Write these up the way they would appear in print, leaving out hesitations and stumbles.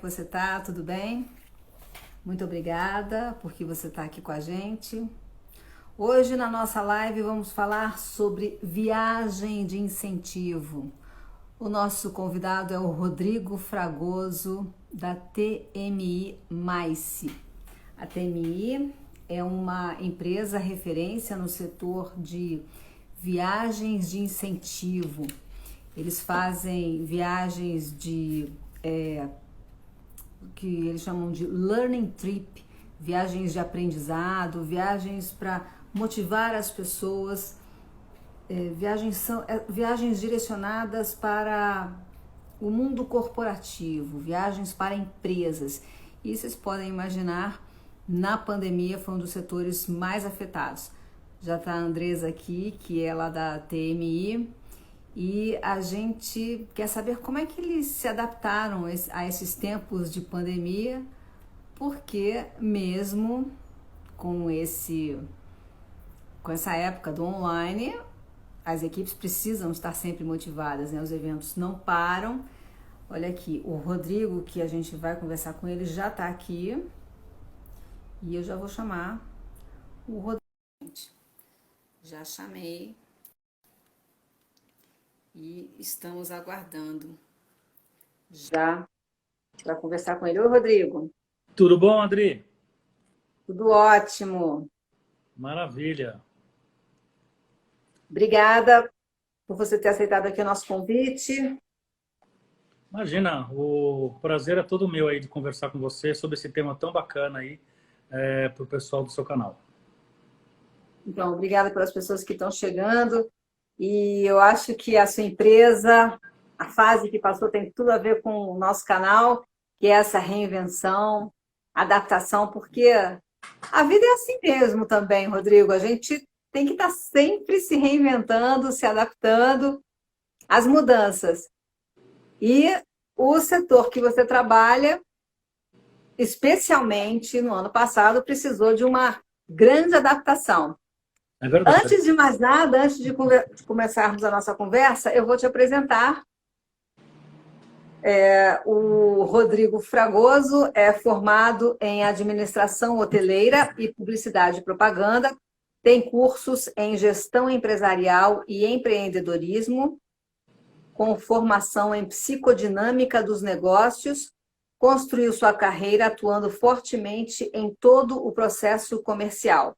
que você tá? Tudo bem? Muito obrigada porque você está aqui com a gente. Hoje na nossa live vamos falar sobre viagem de incentivo. O nosso convidado é o Rodrigo Fragoso, da TMI Mice. A TMI é uma empresa referência no setor de viagens de incentivo. Eles fazem viagens que eles chamam de learning trip, viagens de aprendizado, viagens para motivar as pessoas, viagens direcionadas para o mundo corporativo, viagens para empresas. E vocês podem imaginar, na pandemia foi um dos setores mais afetados. Já está a Andresa aqui, que é lá da TMI, e a gente quer saber como é que eles se adaptaram a esses tempos de pandemia, porque mesmo com essa época do online, as equipes precisam estar sempre motivadas, né? Os eventos não param. Olha aqui, o Rodrigo, que a gente vai conversar com ele, já está aqui. E eu já vou chamar o Rodrigo. Já chamei. E estamos aguardando já para conversar com ele. Oi, Rodrigo. Tudo bom, Adri? Tudo ótimo. Maravilha. Obrigada por você ter aceitado aqui o nosso convite. Imagina, o prazer é todo meu aí de conversar com você sobre esse tema tão bacana aí para o pessoal do seu canal. Então, obrigada pelas pessoas que estão chegando. E eu acho que a sua empresa, a fase que passou, tem tudo a ver com o nosso canal, que é essa reinvenção, adaptação, porque a vida é assim mesmo também, Rodrigo. A gente tem que estar sempre se reinventando, se adaptando às mudanças. E o setor que você trabalha, especialmente no ano passado, precisou de uma grande adaptação. É verdade. Antes de mais nada, antes de começarmos a nossa conversa, eu vou te apresentar. O Rodrigo Fragoso é formado em Administração Hoteleira e Publicidade e Propaganda, tem cursos em Gestão Empresarial e Empreendedorismo, com formação em Psicodinâmica dos Negócios, construiu sua carreira atuando fortemente em todo o processo comercial.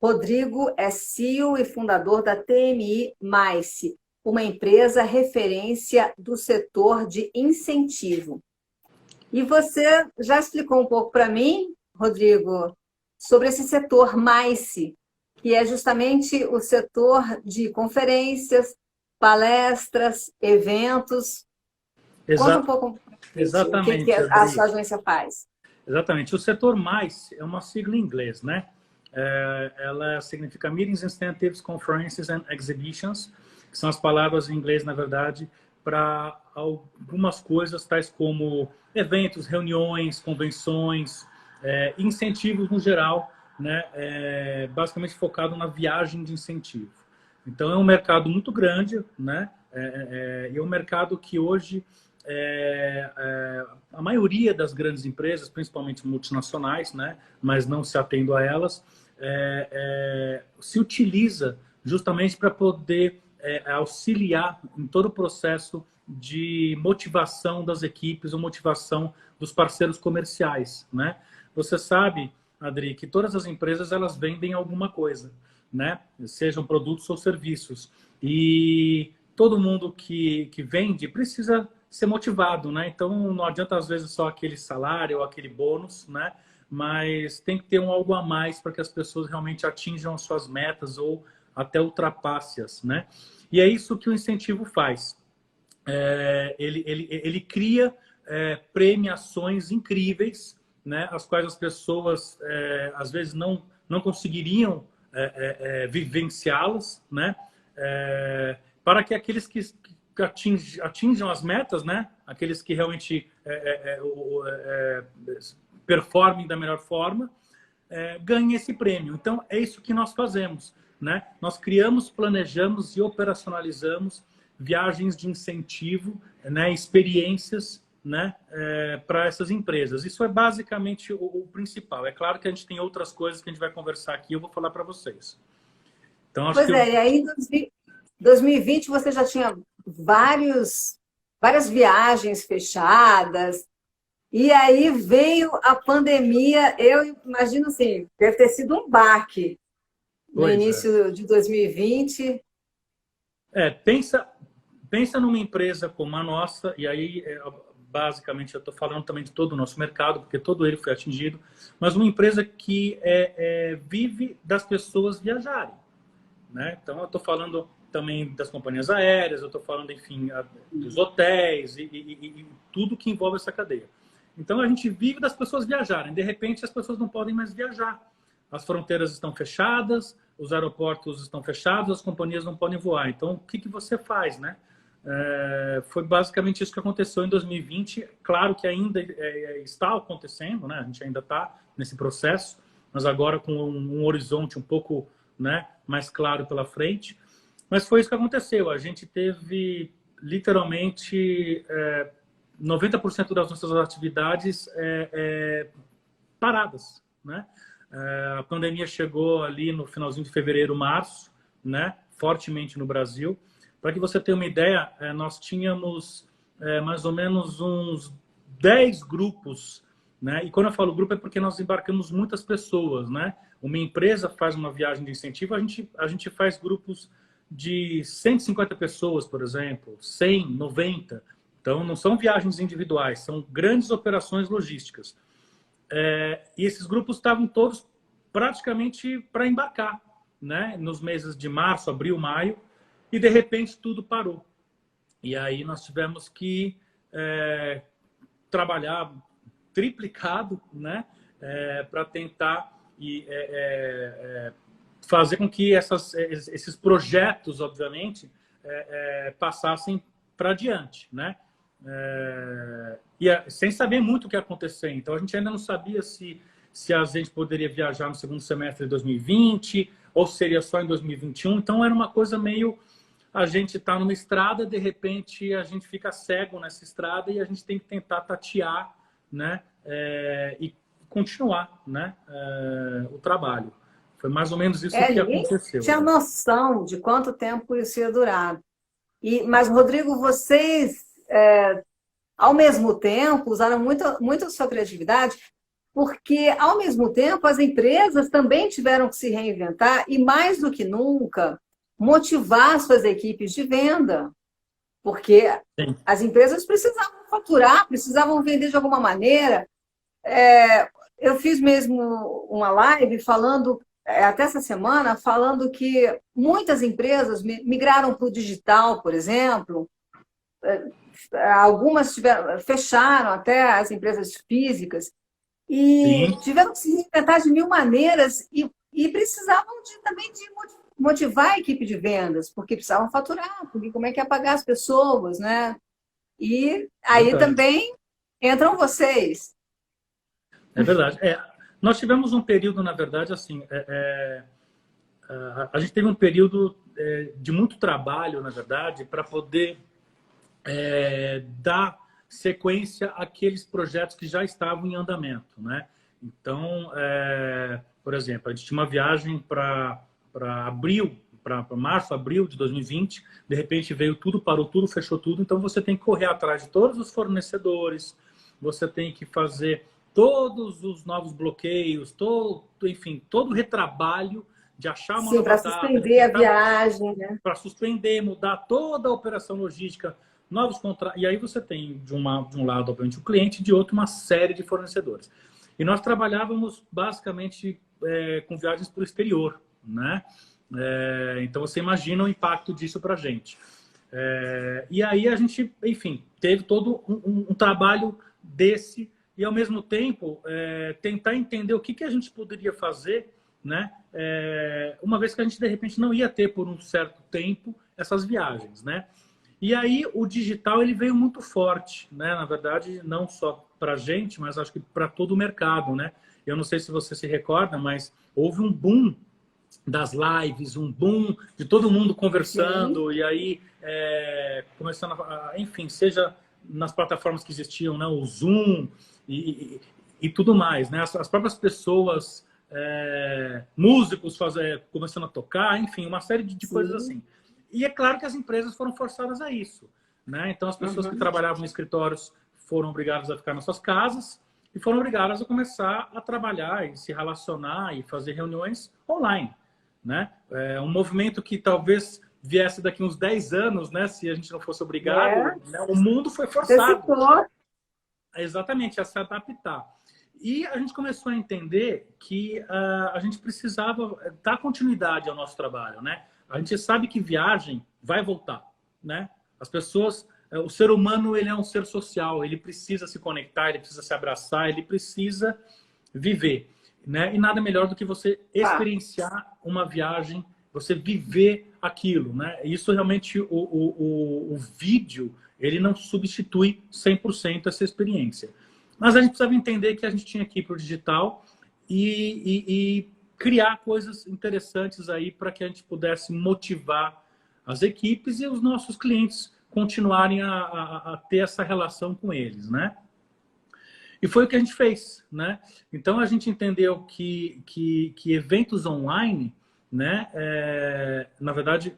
Rodrigo é CEO e fundador da TMI Mice, uma empresa referência do setor de incentivo. E você já explicou um pouco para mim, Rodrigo, sobre esse setor Mice, que é justamente o setor de conferências, palestras, eventos. Conta um pouco Exatamente, o que a Adri. sua agência faz. Exatamente. O setor mais é uma sigla em inglês, né? Ela significa Meetings, Incentives, Conferences and Exhibitions, que são as palavras em inglês, na verdade, para algumas coisas, tais como eventos, reuniões, convenções, incentivos no geral, né? Basicamente focado na viagem de incentivo. Então, é um mercado muito grande, né? É um mercado que hoje a maioria das grandes empresas, principalmente multinacionais, né? Mas não se atendo a elas, se utiliza justamente para poder auxiliar em todo o processo de motivação das equipes ou motivação dos parceiros comerciais, né? Você sabe, Adri, que todas as empresas elas vendem alguma coisa, né? Sejam produtos ou serviços. E todo mundo que vende precisa ser motivado, né? Então não adianta às vezes só aquele salário ou aquele bônus, né? Mas tem que ter algo a mais para que as pessoas realmente atinjam as suas metas ou até ultrapasse-as, né? E é isso que o incentivo faz. Ele cria premiações incríveis, né? As quais as pessoas às vezes não conseguiriam vivenciá-las, né? Para que aqueles que atinjam as metas, né? Aqueles que realmente performem da melhor forma, ganhem esse prêmio. Então, é isso que nós fazemos, né? Nós criamos, planejamos e operacionalizamos viagens de incentivo, né? Experiências, né, para essas empresas. Isso é basicamente o principal. É claro que a gente tem outras coisas que a gente vai conversar aqui, eu vou falar para vocês. Então, acho Pois que é, e aí em 2020 você já tinha várias viagens fechadas, e aí veio a pandemia, eu imagino assim, deve ter sido um baque no pois é. início de 2020. Pensa numa empresa como a nossa, e aí, basicamente, eu estou falando também de todo o nosso mercado, porque todo ele foi atingido, mas uma empresa que vive das pessoas viajarem, né? Então, eu estou falando também das companhias aéreas, eu estou falando, enfim, dos hotéis e tudo que envolve essa cadeia. Então, a gente vive das pessoas viajarem. De repente, as pessoas não podem mais viajar. As fronteiras estão fechadas, os aeroportos estão fechados, as companhias não podem voar. Então, o que você faz, né? Foi basicamente isso que aconteceu em 2020. Claro que ainda está acontecendo, né? A gente ainda está nesse processo, mas agora com um horizonte um pouco, né, mais claro pela frente. Mas foi isso que aconteceu. A gente teve, literalmente, 90% das nossas atividades paradas, né? A pandemia chegou ali no finalzinho de fevereiro, março, né? Fortemente no Brasil. Para que você tenha uma ideia, nós tínhamos mais ou menos uns 10 grupos, né? E quando eu falo grupo é porque nós embarcamos muitas pessoas, né? Uma empresa faz uma viagem de incentivo, a gente faz grupos de 150 pessoas, por exemplo, 100, 90. Então, não são viagens individuais, são grandes operações logísticas. E esses grupos estavam todos praticamente para embarcar, né? Nos meses de março, abril, maio, e de repente tudo parou. E aí nós tivemos que trabalhar triplicado, né? Para tentar fazer com que esses projetos, obviamente, passassem para diante, né? Sem saber muito o que ia acontecer. Então, a gente ainda não sabia se a gente poderia viajar no segundo semestre de 2020 ou seria só em 2021. Então, era uma coisa meio... A gente está numa estrada, de repente, a gente fica cego nessa estrada e a gente tem que tentar tatear, né? E continuar, né? O trabalho. Foi mais ou menos isso que Ninguém aconteceu. tinha noção de quanto tempo isso ia durar. Mas, Rodrigo, vocês, ao mesmo tempo, usaram muito a sua criatividade, porque, ao mesmo tempo, as empresas também tiveram que se reinventar e, mais do que nunca, motivar suas equipes de venda, porque Sim. as empresas precisavam faturar, precisavam vender de alguma maneira. Eu fiz mesmo uma live falando, até essa semana, falando que muitas empresas migraram para o digital, por exemplo. Algumas fecharam até as empresas físicas e Sim. tiveram que se reinventar de mil maneiras e precisavam também de motivar a equipe de vendas, porque precisavam faturar, porque como é que ia pagar as pessoas, né? E aí Verdade. também entram vocês. É verdade. Nós tivemos um período, na verdade, assim, a gente teve um período de muito trabalho, na verdade, para poder dar sequência àqueles projetos que já estavam em andamento, né? Então, por exemplo, a gente tinha uma viagem para abril, para março, abril de 2020, de repente veio tudo, parou tudo, fechou tudo, então você tem que correr atrás de todos os fornecedores, você tem que fazer todos os novos bloqueios, enfim, todo o retrabalho de achar uma nova data, Para suspender a viagem, né? para suspender, mudar toda a operação logística, novos contratos. E aí você tem, de um lado, obviamente, o cliente, de outro, uma série de fornecedores. E nós trabalhávamos basicamente com viagens para o exterior, né? Então você imagina o impacto disso para a gente. E aí a gente, enfim, teve todo um trabalho desse e, ao mesmo tempo, tentar entender o que a gente poderia fazer, né? Uma vez que a gente, de repente, não ia ter por um certo tempo essas viagens, né? E aí o digital ele veio muito forte, né? Na verdade, não só para a gente, mas acho que para todo o mercado, né? Eu não sei se você se recorda, mas houve um boom das lives, um boom de todo mundo conversando. Sim. E aí começando enfim, seja nas plataformas que existiam, né? O Zoom e tudo mais, né? As próprias pessoas, músicos começando a tocar, enfim, uma série de coisas assim. E é claro que as empresas foram forçadas a isso, né? Então, as pessoas que trabalhavam em escritórios foram obrigadas a ficar nas suas casas e foram obrigadas a começar a trabalhar e se relacionar e fazer reuniões online, né? É um movimento que talvez viesse daqui uns 10 anos, né? Se a gente não fosse obrigado, né? O mundo foi forçado. Exatamente, a se adaptar. E a gente começou a entender que a gente precisava dar continuidade ao nosso trabalho, né? A gente sabe que viagem vai voltar, né? As pessoas, o ser humano, ele é um ser social, ele precisa se conectar, ele precisa se abraçar, ele precisa viver, né? E nada melhor do que você experienciar uma viagem, você viver aquilo, né? Isso realmente, o vídeo, ele não substitui 100% essa experiência. Mas a gente precisava entender que a gente tinha que ir para o digital e criar coisas interessantes aí para que a gente pudesse motivar as equipes e os nossos clientes continuarem a ter essa relação com eles, né? E foi o que a gente fez, né? Então, a gente entendeu que eventos online, né, na verdade,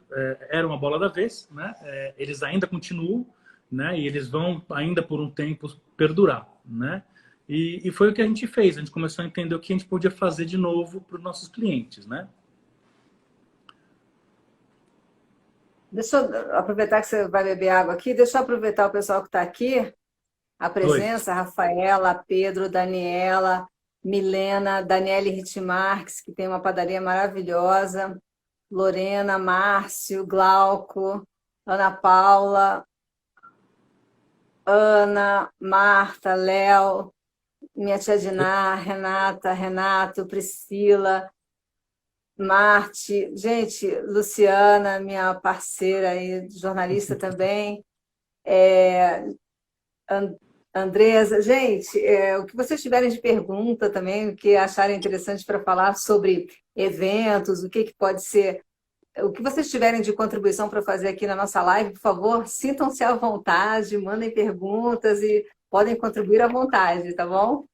era uma bola da vez, né? Eles ainda continuam, né? E eles vão ainda por um tempo perdurar, né? E foi o que a gente fez. A gente começou a entender o que a gente podia fazer de novo para os nossos clientes, né? Deixa eu aproveitar que você vai beber água aqui. Deixa eu aproveitar o pessoal que está aqui. A presença, Rafaela, Pedro, Daniela, Milena, Daniele Ritmarques, que tem uma padaria maravilhosa, Lorena, Márcio, Glauco, Ana Paula, Ana, Marta, Léo, minha tia Diná, Renata, Renato, Priscila, Marte, gente, Luciana, minha parceira aí, jornalista também, Andresa, gente, o que vocês tiverem de pergunta também, o que acharem interessante para falar sobre eventos, o que pode ser, o que vocês tiverem de contribuição para fazer aqui na nossa live, por favor, sintam-se à vontade, mandem perguntas e podem contribuir à vontade, tá bom?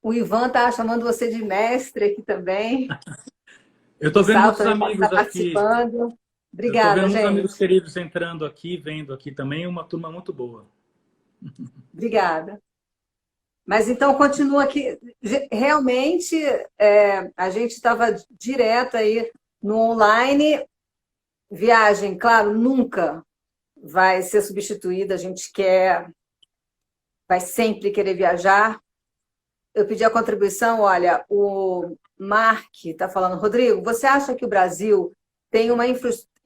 O Ivan está chamando você de mestre aqui também. Eu estou vendo muitos Gustavo amigos tá aqui. Participando. Obrigada, eu estou vendo gente. muitos amigos queridos entrando aqui, vendo aqui também, uma turma muito boa. Obrigada. Mas então, continua aqui. Realmente, a gente estava direto aí no online. Viagem, claro, nunca vai ser substituída. A gente vai sempre querer viajar. Eu pedi a contribuição, olha, o Mark está falando, Rodrigo, você acha que o Brasil tem uma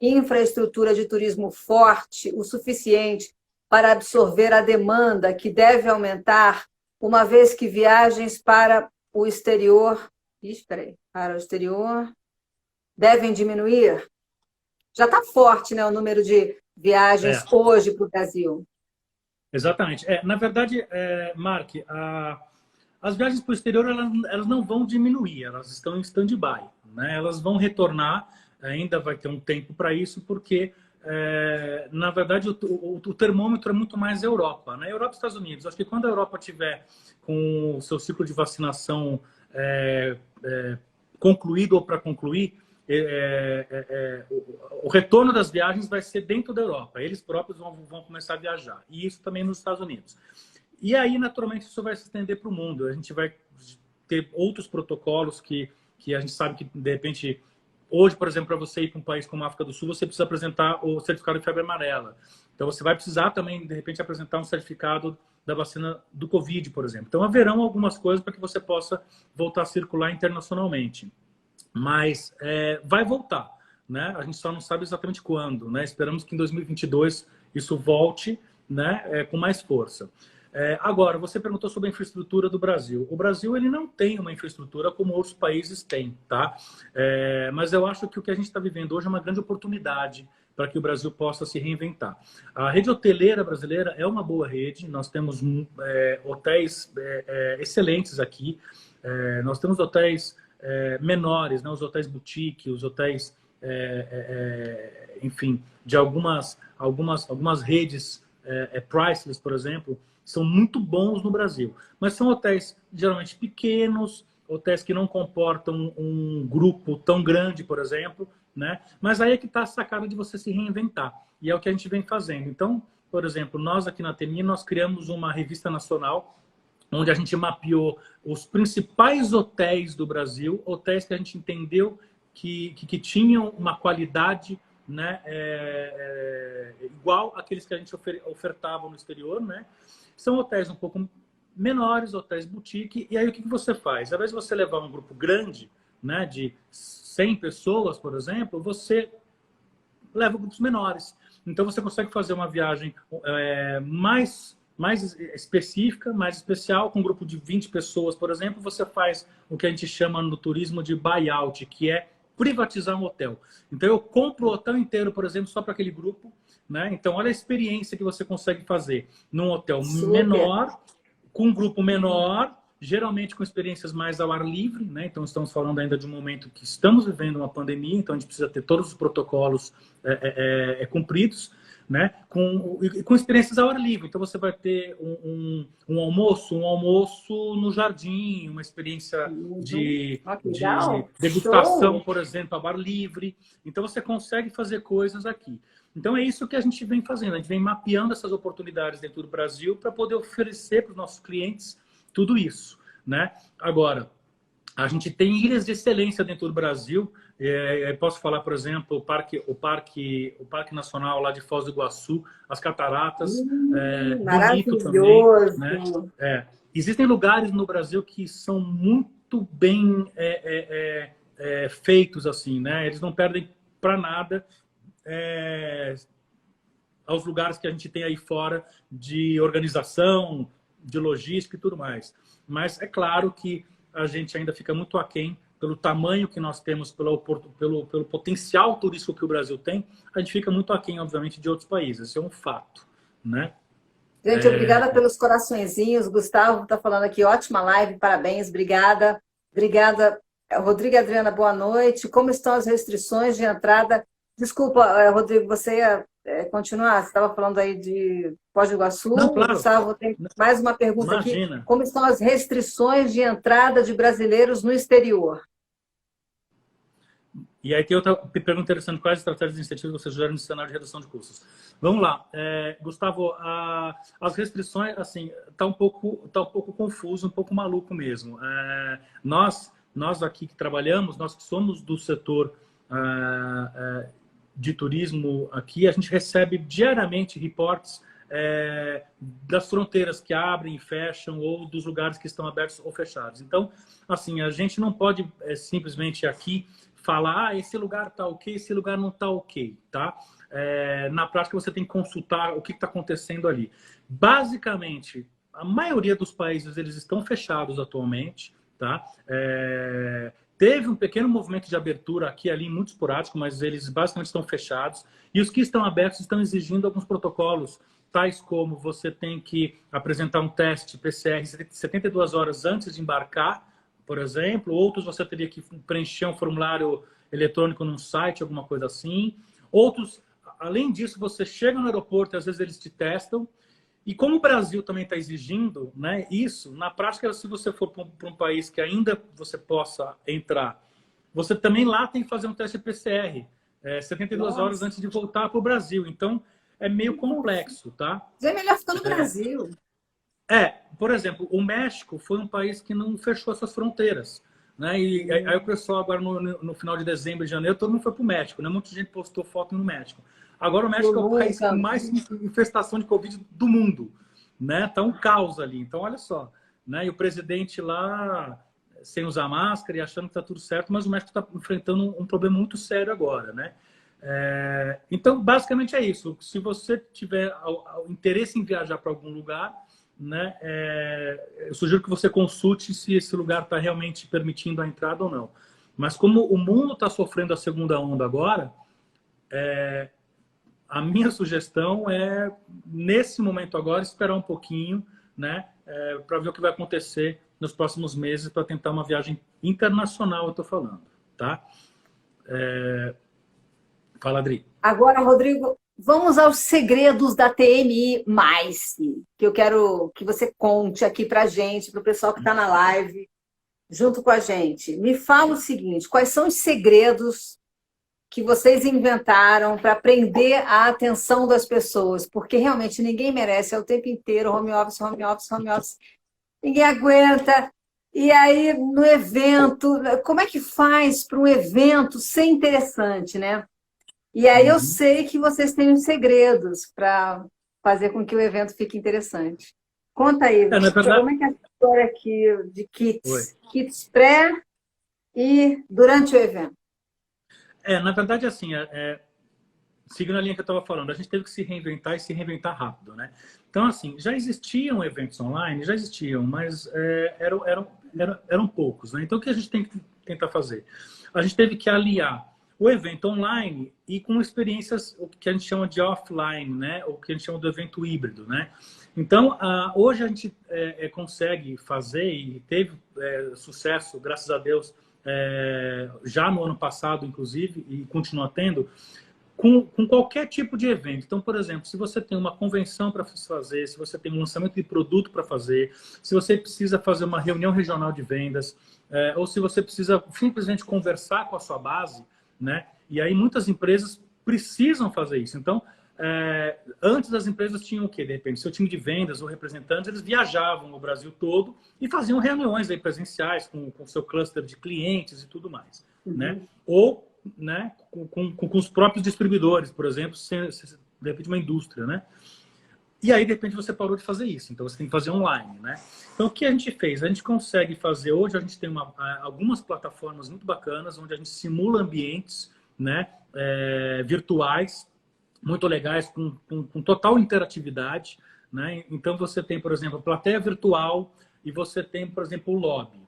infraestrutura de turismo forte o suficiente para absorver a demanda que deve aumentar, uma vez que viagens para o exterior, para o exterior devem diminuir? Já está forte, né, o número de viagens hoje para o Brasil. Exatamente. Na verdade, Mark, as viagens para o exterior elas não vão diminuir, elas estão em stand-by, né? Elas vão retornar, ainda vai ter um tempo para isso, porque, na verdade, o termômetro é muito mais Europa, né? Europa e Estados Unidos. Acho que quando a Europa tiver com o seu ciclo de vacinação concluído ou para concluir, o retorno das viagens vai ser dentro da Europa. Eles próprios vão começar a viajar. E isso também nos Estados Unidos. E aí, naturalmente, isso vai se estender para o mundo. A gente vai ter outros protocolos que a gente sabe que, de repente, hoje, por exemplo, para você ir para um país como a África do Sul, você precisa apresentar o certificado de febre amarela. Então, você vai precisar também, de repente, apresentar um certificado da vacina do Covid, por exemplo. Então, haverão algumas coisas para que você possa voltar a circular internacionalmente. Mas vai voltar, né? A gente só não sabe exatamente quando, né? Esperamos que em 2022 isso volte, né, com mais força. Agora, você perguntou sobre a infraestrutura do Brasil. O Brasil ele não tem uma infraestrutura como outros países têm, tá? Mas eu acho que o que a gente está vivendo hoje é uma grande oportunidade para que o Brasil possa se reinventar. A rede hoteleira brasileira é uma boa rede. Nós temos hotéis excelentes aqui. Nós temos hotéis menores, né? Os hotéis boutique, os hotéis, enfim, de algumas redes Priceless, por exemplo, são muito bons no Brasil. Mas são hotéis geralmente pequenos, hotéis que não comportam um grupo tão grande, por exemplo, né? Mas aí é que está a sacada de você se reinventar. E é o que a gente vem fazendo. Então, por exemplo, nós aqui na TMI, nós criamos uma revista nacional onde a gente mapeou os principais hotéis do Brasil, hotéis que a gente entendeu que tinham uma qualidade, né, igual àqueles que a gente ofertava no exterior, né? São hotéis um pouco menores, hotéis boutique, e aí o que você faz? Ao invés de você levar um grupo grande, né, de 100 pessoas, por exemplo, você leva grupos menores. Então você consegue fazer uma viagem mais específica, mais especial, com um grupo de 20 pessoas, por exemplo. Você faz o que a gente chama no turismo de buyout, que é privatizar um hotel. Então eu compro o hotel inteiro, por exemplo, só para aquele grupo, né? Então olha a experiência que você consegue fazer num hotel menor, com um grupo menor, geralmente com experiências mais ao ar livre, né? Então estamos falando ainda de um momento que estamos vivendo uma pandemia, então a gente precisa ter todos os protocolos cumpridos, né? Com experiências ao ar livre. Então você vai ter um almoço no jardim, uma experiência de degustação, por exemplo, ao ar livre. Então você consegue fazer coisas aqui. Então é isso que a gente vem fazendo. A gente vem mapeando essas oportunidades dentro do Brasil para poder oferecer para os nossos clientes tudo isso, né? Agora, a gente tem ilhas de excelência dentro do Brasil. Posso falar, por exemplo, o Parque Nacional lá de Foz do Iguaçu, as Cataratas, bonito também, né? Existem lugares no Brasil que são muito bem feitos assim, né? Eles não perdem para nada aos lugares que a gente tem aí fora de organização, de logística e tudo mais. Mas é claro que a gente ainda fica muito aquém pelo tamanho que nós temos, pelo potencial turístico que o Brasil tem, a gente fica muito aquém, obviamente, de outros países. Isso é um fato, né? Gente, obrigada pelos coraçõezinhos. Gustavo está falando aqui, ótima live, parabéns, obrigada. Obrigada. Rodrigo e Adriana, boa noite. Como estão as restrições de entrada? Desculpa, Rodrigo, você ia continuar? Você estava falando aí de Foz do Iguaçu. Não, claro. Gustavo, tem mais uma pergunta. Imagina. Aqui. Como estão as restrições de entrada de brasileiros no exterior? E aí tem outra pergunta interessante. Quais estratégias e iniciativas você sugere no cenário de redução de custos? Vamos lá. Gustavo, as restrições, assim, tá um pouco confuso, um pouco maluco mesmo. Nós aqui que trabalhamos, nós que somos do setor de turismo aqui, a gente recebe diariamente reportes das fronteiras que abrem e fecham, ou dos lugares que estão abertos ou fechados. Então, assim, a gente não pode simplesmente aqui falar, esse lugar está ok, esse lugar não está ok, tá? Na prática, você tem que consultar o que está acontecendo ali. Basicamente, a maioria dos países, eles estão fechados atualmente, tá? Teve um pequeno movimento de abertura aqui e ali, muito esporádico, mas eles basicamente estão fechados. E os que estão abertos estão exigindo alguns protocolos, tais como você tem que apresentar um teste PCR 72 horas antes de embarcar, por exemplo. Outros você teria que preencher um formulário eletrônico num site, alguma coisa assim. Outros, além disso, você chega no aeroporto e às vezes eles te testam. E como o Brasil também está exigindo, né, isso, na prática, se você for para um país que ainda você possa entrar, você também lá tem que fazer um teste PCR 72 horas antes de voltar para o Brasil. Então, é meio complexo, tá? É melhor ficar no Brasil. Por exemplo, o México foi um país que não fechou suas fronteiras, né? E aí o pessoal agora no final de dezembro e janeiro, todo mundo foi para o México, né? Muita gente postou foto no México. Agora o México é o país com mais infestação de Covid do mundo, né? Tá um caos ali. Então, olha só, né? E o presidente lá sem usar máscara e achando que tá tudo certo, mas o México está enfrentando um problema muito sério agora, né? Então, basicamente é isso. Se você tiver interesse em viajar para algum lugar, né? Eu sugiro que você consulte se esse lugar está realmente permitindo a entrada ou não. Mas como o mundo está sofrendo a segunda onda agora, a minha sugestão é, nesse momento agora, esperar um pouquinho, né, para ver o que vai acontecer nos próximos meses para tentar uma viagem internacional, eu estou falando, tá? Fala, Adri. Agora, Rodrigo, Vamos aos segredos da TMI+, que eu quero que você conte aqui para gente, para o pessoal que está na live, junto com a gente. Me fala o seguinte, quais são os segredos que vocês inventaram para prender a atenção das pessoas? Porque realmente ninguém merece, é o tempo inteiro home office, home office, home office. Ninguém aguenta. E aí, no evento, como é que faz para um evento ser interessante, né? E aí eu sei que vocês têm uns segredos para fazer com que o evento fique interessante. Conta aí, Na verdade... como é que é a história aqui de Oi. kits pré e durante o evento? Na verdade, assim, seguindo a linha que eu estava falando, a gente teve que se reinventar e se reinventar rápido, né? Então, assim, já existiam eventos online, já existiam, mas eram poucos, né? Então, o que a gente tem que tentar fazer? A gente teve que aliar o evento online e com experiências, o que a gente chama de offline, né? O que a gente chama do evento híbrido, né? Então, hoje a gente consegue fazer e teve sucesso, graças a Deus, já no ano passado, inclusive, e continua tendo, com qualquer tipo de evento. Então, por exemplo, se você tem uma convenção para fazer, se você tem um lançamento de produto para fazer, se você precisa fazer uma reunião regional de vendas, ou se você precisa simplesmente conversar com a sua base, né? E aí muitas empresas precisam fazer isso. Então, antes as empresas tinham o quê? De repente, seu time de vendas ou representantes, eles viajavam o Brasil todo e faziam reuniões aí presenciais com o seu cluster de clientes e tudo mais, né? Ou, né, com os próprios distribuidores, por exemplo, de repente uma indústria, né? E aí, de repente, você parou de fazer isso. Então, você tem que fazer online, né? Então, o que a gente fez? A gente consegue fazer... Hoje, a gente tem algumas plataformas muito bacanas, onde a gente simula ambientes, né, virtuais, muito legais, com total interatividade, né? Então, você tem, por exemplo, a plateia virtual e você tem, por exemplo, o lobby.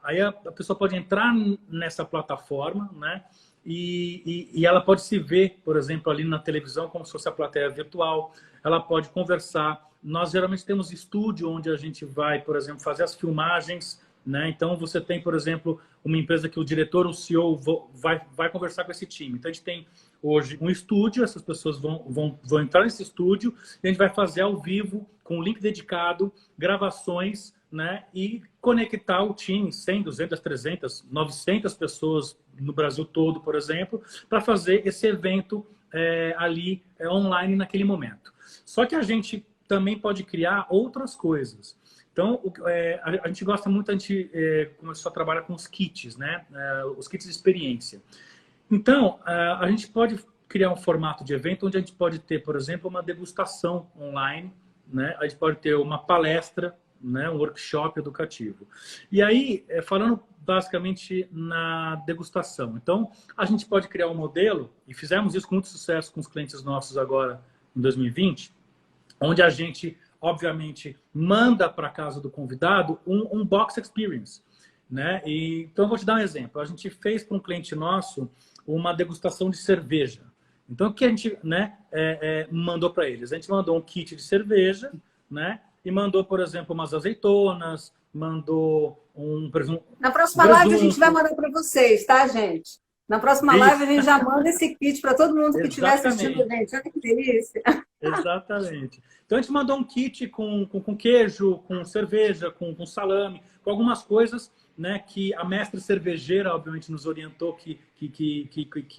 Aí a pessoa pode entrar nessa plataforma, né? E ela pode se ver, por exemplo, ali na televisão, como se fosse a plateia virtual. Ela pode conversar. Nós geralmente temos estúdio onde a gente vai, por exemplo, fazer as filmagens, né? Então, você tem, por exemplo, uma empresa que o diretor, o CEO, vai conversar com esse time. Então, a gente tem hoje um estúdio, essas pessoas vão entrar nesse estúdio e a gente vai fazer ao vivo, com um link dedicado, gravações, né? E conectar o time, 100, 200, 300, 900 pessoas no Brasil todo, por exemplo, para fazer esse evento ali online naquele momento. Só que a gente também pode criar outras coisas. Então, a gente gosta muito, a gente começou a trabalhar com os kits, né? Os kits de experiência. Então, a gente pode criar um formato de evento onde a gente pode ter, por exemplo, uma degustação online, né? A gente pode ter uma palestra, né? Um workshop educativo. E aí, falando basicamente na degustação. Então, a gente pode criar um modelo, e fizemos isso com muito sucesso com os clientes nossos agora em 2020, onde a gente, obviamente, manda para casa do convidado um box experience, né? Então, eu vou te dar um exemplo. A gente fez para um cliente nosso uma degustação de cerveja. Então, o que a gente, né, mandou para eles? A gente mandou um kit de cerveja, né? E mandou, por exemplo, umas azeitonas, mandou um presunto. Na próxima live a gente vai mandar para vocês, tá, gente? Na próxima live a gente já manda esse kit para todo mundo que estiver assistindo, gente. Olha que delícia. Exatamente. Então a gente mandou um kit com queijo, com cerveja, com salame, com algumas coisas, né, que a mestre cervejeira, obviamente, nos orientou que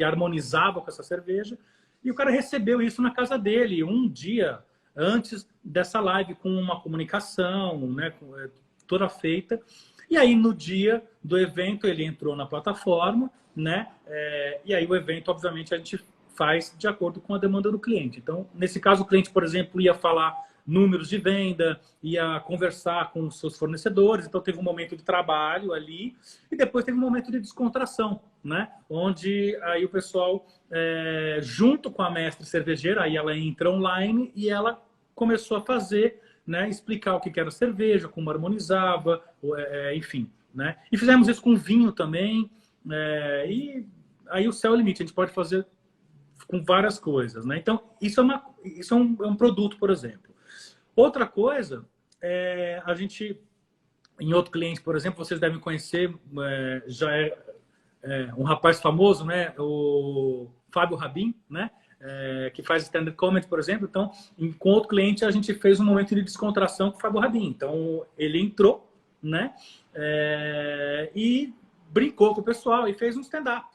harmonizava com essa cerveja. E o cara recebeu isso na casa dele um dia antes dessa live, com uma comunicação, né, toda feita. E aí, no dia do evento, ele entrou na plataforma, né? E aí o evento, obviamente, a gente faz de acordo com a demanda do cliente. Então, nesse caso, o cliente, por exemplo, ia falar números de venda, ia conversar com os seus fornecedores, então teve um momento de trabalho ali, e depois teve um momento de descontração, né? Onde aí o pessoal, junto com a mestre cervejeira, aí ela entra online e ela começou a fazer, né, explicar o que era cerveja, como harmonizava, enfim, né? E fizemos isso com vinho também, e aí o céu é o limite, a gente pode fazer com várias coisas, né? Então, isso é um produto, por exemplo. Outra coisa, a gente, em outro cliente, por exemplo, vocês devem conhecer, já um rapaz famoso, né? O Fábio Rabin, né? que faz stand-up comedy, por exemplo. Então, com outro cliente, a gente fez um momento de descontração com o Fábio Rabin. Então, ele entrou, né? E brincou com o pessoal e fez um stand-up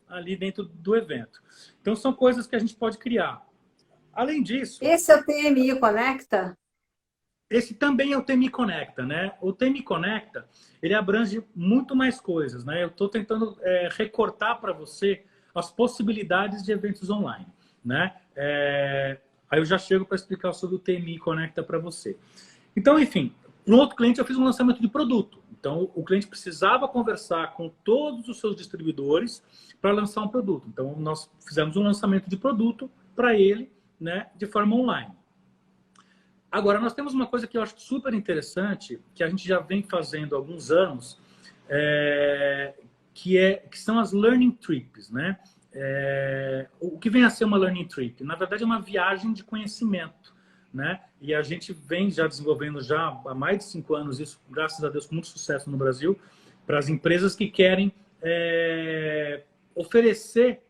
ali dentro do evento. Então, são coisas que a gente pode criar. Além disso... Esse é o TMI Conecta? Esse também é o TMI Conecta, né? O TMI Conecta, ele abrange muito mais coisas, né? Eu estou tentando recortar para você as possibilidades de eventos online, né? Aí eu já chego para explicar sobre o TMI Conecta para você. Então, enfim, no outro cliente eu fiz um lançamento de produto. Então, o cliente precisava conversar com todos os seus distribuidores para lançar um produto. Então, nós fizemos um lançamento de produto para ele, né, de forma online. Agora, nós temos uma coisa que eu acho super interessante, que a gente já vem fazendo há alguns anos, que são as learning trips, né? O que vem a ser uma learning trip? Na verdade, é uma viagem de conhecimento, né? E a gente vem já desenvolvendo já há mais de 5 anos isso, graças a Deus, com muito sucesso no Brasil, para as empresas que querem oferecer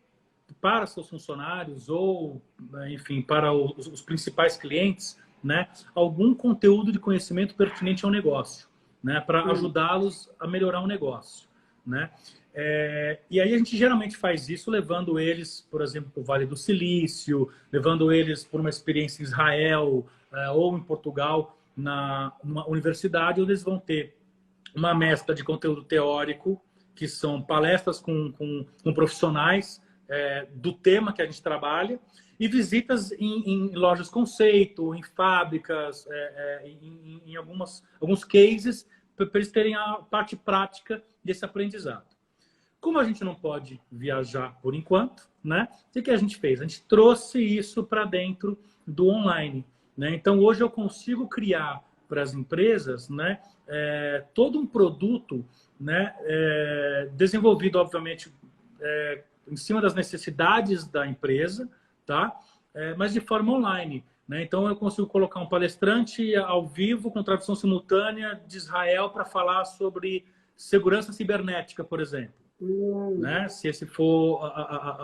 para seus funcionários ou, enfim, para os principais clientes, né, algum conteúdo de conhecimento pertinente ao negócio, né, para ajudá-los a melhorar o negócio, né? E aí a gente geralmente faz isso levando eles, por exemplo, para o Vale do Silício, levando eles por uma experiência em Israel ou em Portugal, numa universidade, onde eles vão ter uma mescla de conteúdo teórico, que são palestras com profissionais do tema que a gente trabalha, e visitas em lojas conceito, em fábricas, em alguns cases, para eles terem a parte prática desse aprendizado. Como a gente não pode viajar por enquanto, né? O que a gente fez? A gente trouxe isso para dentro do online, né? Então, hoje eu consigo criar para as empresas, né, todo um produto, né, desenvolvido, obviamente, em cima das necessidades da empresa, tá? Mas de forma online, né? Então eu consigo colocar um palestrante ao vivo com tradução simultânea de Israel para falar sobre segurança cibernética, por exemplo, né? Se esse for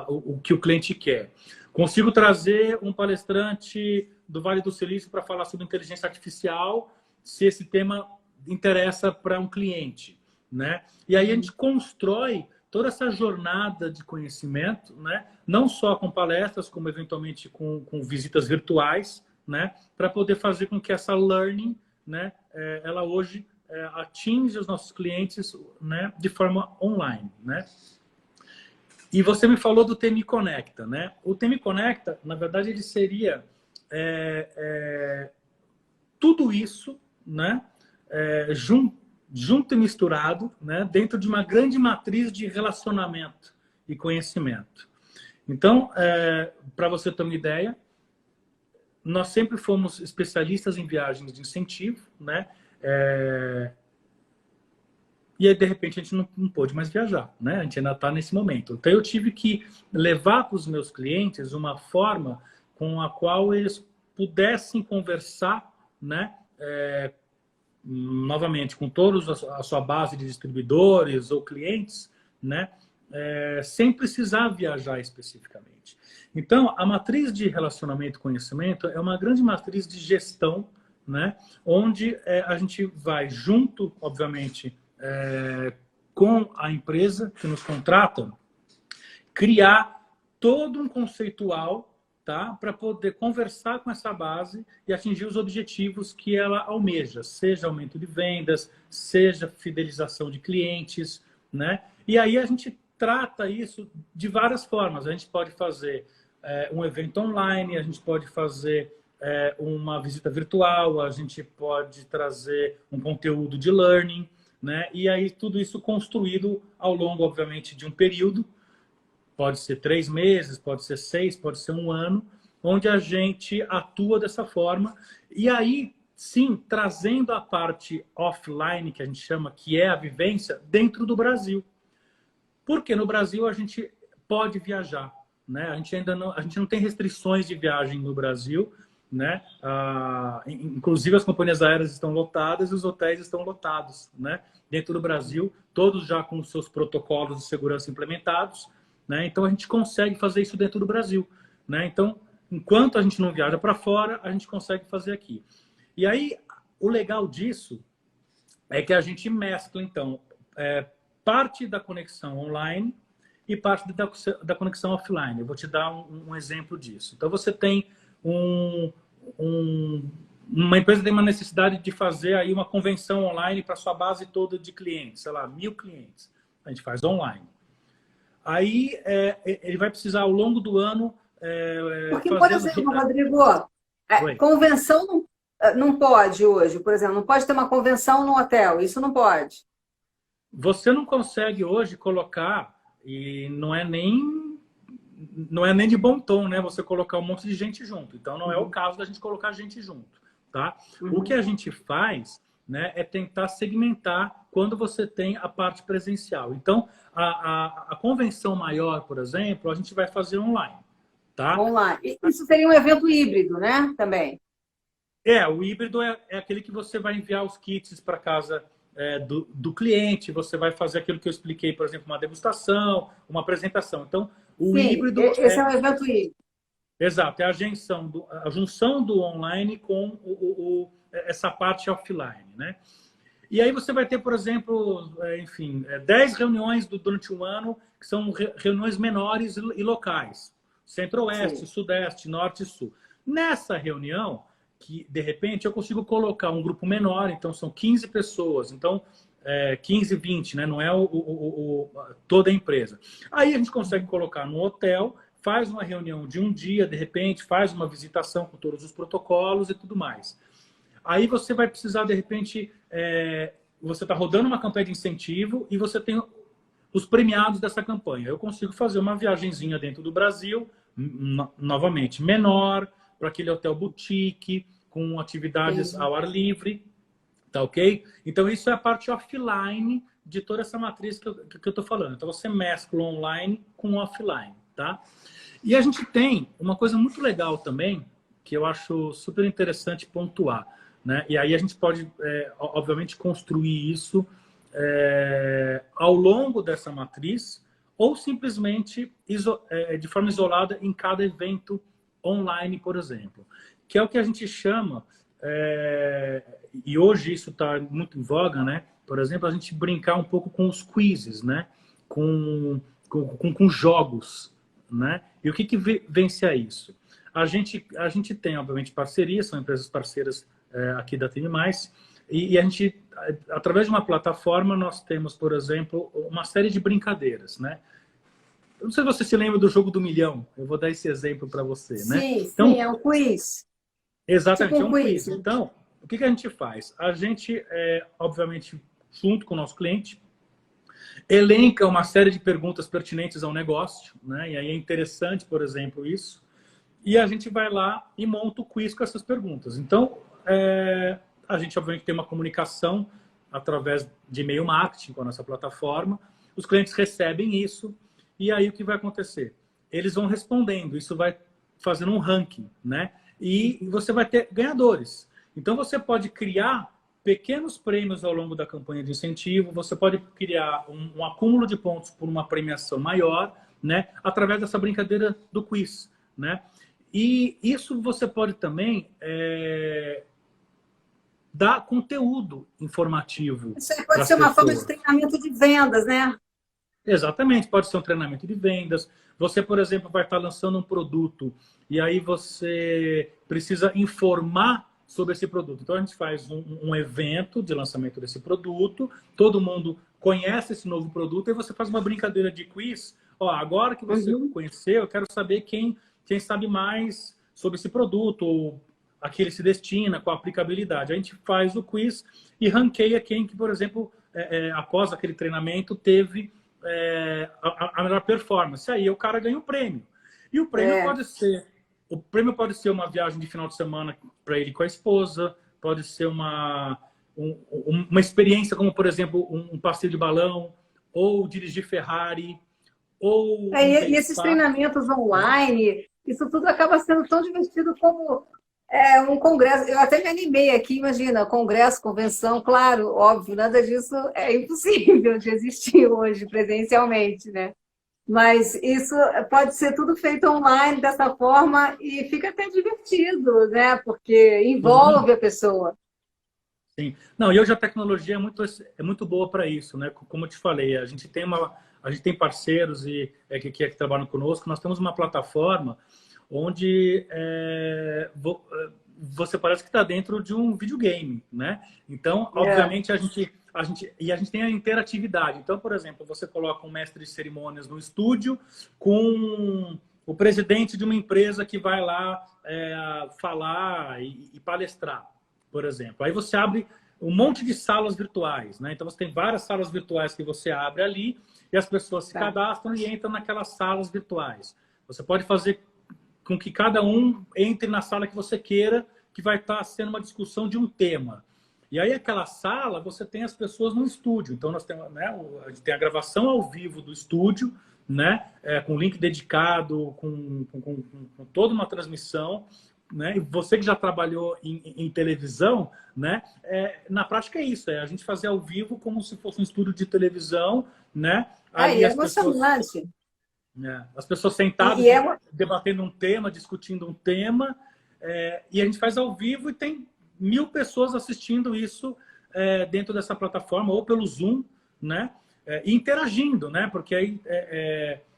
o que o cliente quer. Consigo trazer um palestrante do Vale do Silício para falar sobre inteligência artificial, se esse tema interessa para um cliente, né? E aí a gente constrói toda essa jornada de conhecimento, né? Não só com palestras, como eventualmente com visitas virtuais, né? Para poder fazer com que essa learning, né, ela hoje atinja os nossos clientes, né, de forma online, né? E você me falou do TMI Conecta, né? O TMI Conecta, na verdade, ele seria tudo isso, né, junto e misturado, né, dentro de uma grande matriz de relacionamento e conhecimento. Então, para você ter uma ideia, nós sempre fomos especialistas em viagens de incentivo, né? E aí, de repente, a gente não pôde mais viajar, né? A gente ainda está nesse momento. Então, eu tive que levar para os meus clientes uma forma com a qual eles pudessem conversar, né? Novamente, com todos a sua base de distribuidores ou clientes, né? Sem precisar viajar especificamente. Então, a matriz de relacionamento e conhecimento é uma grande matriz de gestão, né? Onde a gente vai junto, obviamente, com a empresa que nos contrata, criar todo um conceitual, tá? Para poder conversar com essa base e atingir os objetivos que ela almeja, seja aumento de vendas, seja fidelização de clientes, né? E aí a gente trata isso de várias formas. A gente pode fazer um evento online, a gente pode fazer uma visita virtual, a gente pode trazer um conteúdo de learning, né? E aí tudo isso construído ao longo, obviamente, de um período. Pode ser 3 meses, pode ser 6, pode ser 1 ano, onde a gente atua dessa forma. E aí, sim, trazendo a parte offline, que a gente chama, que é a vivência, dentro do Brasil. Porque no Brasil a gente pode viajar, né? A gente não tem restrições de viagem no Brasil, né? Inclusive as companhias aéreas estão lotadas e os hotéis estão lotados, né? Dentro do Brasil, todos já com os seus protocolos de segurança implementados, né? Então a gente consegue fazer isso dentro do Brasil, né? Então, enquanto a gente não viaja para fora, a gente consegue fazer aqui. E aí, o legal disso é que a gente mescla, então, parte da conexão online e parte da conexão offline. Eu vou te dar um exemplo disso. Então, você tem uma empresa tem uma necessidade de fazer aí uma convenção online para sua base toda de clientes, sei lá, 1.000 clientes. A gente faz online. Aí, ele vai precisar, ao longo do ano, Porque, por exemplo, Rodrigo, convenção não pode hoje, por exemplo, não pode ter uma convenção no hotel, isso não pode. Você não consegue hoje colocar, e não é nem de bom tom, né? Você colocar um monte de gente junto. Então, não é o caso da gente colocar gente junto, tá? O que a gente faz, né, é tentar segmentar quando você tem a parte presencial. Então, a convenção maior, por exemplo, a gente vai fazer online, tá? Online. Isso seria um evento híbrido, né? Também. O híbrido é aquele que você vai enviar os kits para casa do cliente, você vai fazer aquilo que eu expliquei, por exemplo, uma degustação, uma apresentação. Então, o Sim, híbrido... esse é um evento híbrido. Exato, é a junção do online com essa parte offline, né? E aí você vai ter, por exemplo, 10 reuniões durante um ano, que são reuniões menores e locais. Centro-Oeste, Sudeste, Norte e Sul. Nessa reunião, que de repente eu consigo colocar um grupo menor, então são 15 pessoas, então 15, 20, né? Não é toda a empresa. Aí a gente consegue colocar no hotel, faz uma reunião de um dia, de repente, faz uma visitação com todos os protocolos e tudo mais. Aí você vai precisar, de repente, você está rodando uma campanha de incentivo e você tem os premiados dessa campanha. Eu consigo fazer uma viagenzinha dentro do Brasil, novamente, menor, para aquele hotel boutique, com atividades ao ar livre, tá ok? Então, isso é a parte offline de toda essa matriz que eu estou falando. Então, você mescla online com offline, tá? E a gente tem uma coisa muito legal também, que eu acho super interessante pontuar, né? E aí a gente pode, obviamente, construir isso ao longo dessa matriz ou simplesmente de forma isolada em cada evento online, por exemplo, que é o que a gente chama, e hoje isso está muito em voga, né? Por exemplo, a gente brincar um pouco com os quizzes, né? Com jogos, né? E o que vence a isso? A gente tem, obviamente, parcerias, são empresas parceiras aqui da Time Mais, e a gente, através de uma plataforma, nós temos, por exemplo, uma série de brincadeiras, né? Eu não sei se você se lembra do jogo do milhão. Eu vou dar esse exemplo para você, né? Sim, é um quiz. Exatamente, tipo é um quiz. Então, o que a gente faz? A gente, obviamente, junto com o nosso cliente, elenca uma série de perguntas pertinentes ao negócio, né? E aí é interessante, por exemplo, isso. E a gente vai lá e monta o quiz com essas perguntas. Então, a gente, obviamente, tem uma comunicação através de e-mail marketing com a nossa plataforma. Os clientes recebem isso. E aí o que vai acontecer? Eles vão respondendo, isso vai fazendo um ranking, né? E você vai ter ganhadores. Então você pode criar pequenos prêmios ao longo da campanha de incentivo, você pode criar um acúmulo de pontos por uma premiação maior, né? Através dessa brincadeira do quiz, né? E isso você pode também dar conteúdo informativo. Isso pode ser uma forma de treinamento de vendas, né? Exatamente, pode ser um treinamento de vendas. Você, por exemplo, vai estar lançando um produto e aí você precisa informar sobre esse produto. Então, a gente faz um evento de lançamento desse produto, todo mundo conhece esse novo produto e você faz uma brincadeira de quiz. Agora que você conheceu, eu quero saber quem sabe mais sobre esse produto ou a que ele se destina, com a aplicabilidade. A gente faz o quiz e ranqueia quem que, por exemplo, após aquele treinamento, teve a melhor performance. Aí o cara ganha o prêmio. E o prêmio pode ser uma viagem de final de semana para ele com a esposa, pode ser uma experiência como, por exemplo, um passeio de balão, ou dirigir Ferrari, ou... E esses treinamentos online, isso tudo acaba sendo tão divertido como um congresso. Eu até me animei aqui, imagina, congresso, convenção, claro, óbvio, nada disso é impossível de existir hoje presencialmente, né? Mas isso pode ser tudo feito online dessa forma e fica até divertido, né? Porque Uhum. envolve a pessoa. Sim. Não, e hoje a tecnologia é muito boa para isso, né? Como eu te falei, a gente tem parceiros que trabalham conosco. Nós temos uma plataforma onde você parece que está dentro de um videogame, né? Então, É, obviamente, a gente tem a interatividade. Então, por exemplo, você coloca um mestre de cerimônias no estúdio com o presidente de uma empresa que vai lá falar e palestrar, por exemplo. Aí você abre um monte de salas virtuais, né? Então você tem várias salas virtuais que você abre ali e as pessoas se tá. cadastram e entram naquelas salas virtuais. Você pode fazer com que cada um entre na sala que você queira, que vai estar sendo uma discussão de um tema. E aí aquela sala, você tem as pessoas no estúdio. Então nós temos, né, a gente tem a gravação ao vivo do estúdio, né, com link dedicado, com toda uma transmissão. Né? E você que já trabalhou em televisão, né? Na prática é isso, a gente fazer ao vivo como se fosse um estúdio de televisão, né? Aí Ali é emocionante. as pessoas sentadas E é uma... debatendo um tema, discutindo um tema, e a gente faz ao vivo e tem 1.000 pessoas assistindo isso dentro dessa plataforma ou pelo Zoom, né? E interagindo, né? Porque aí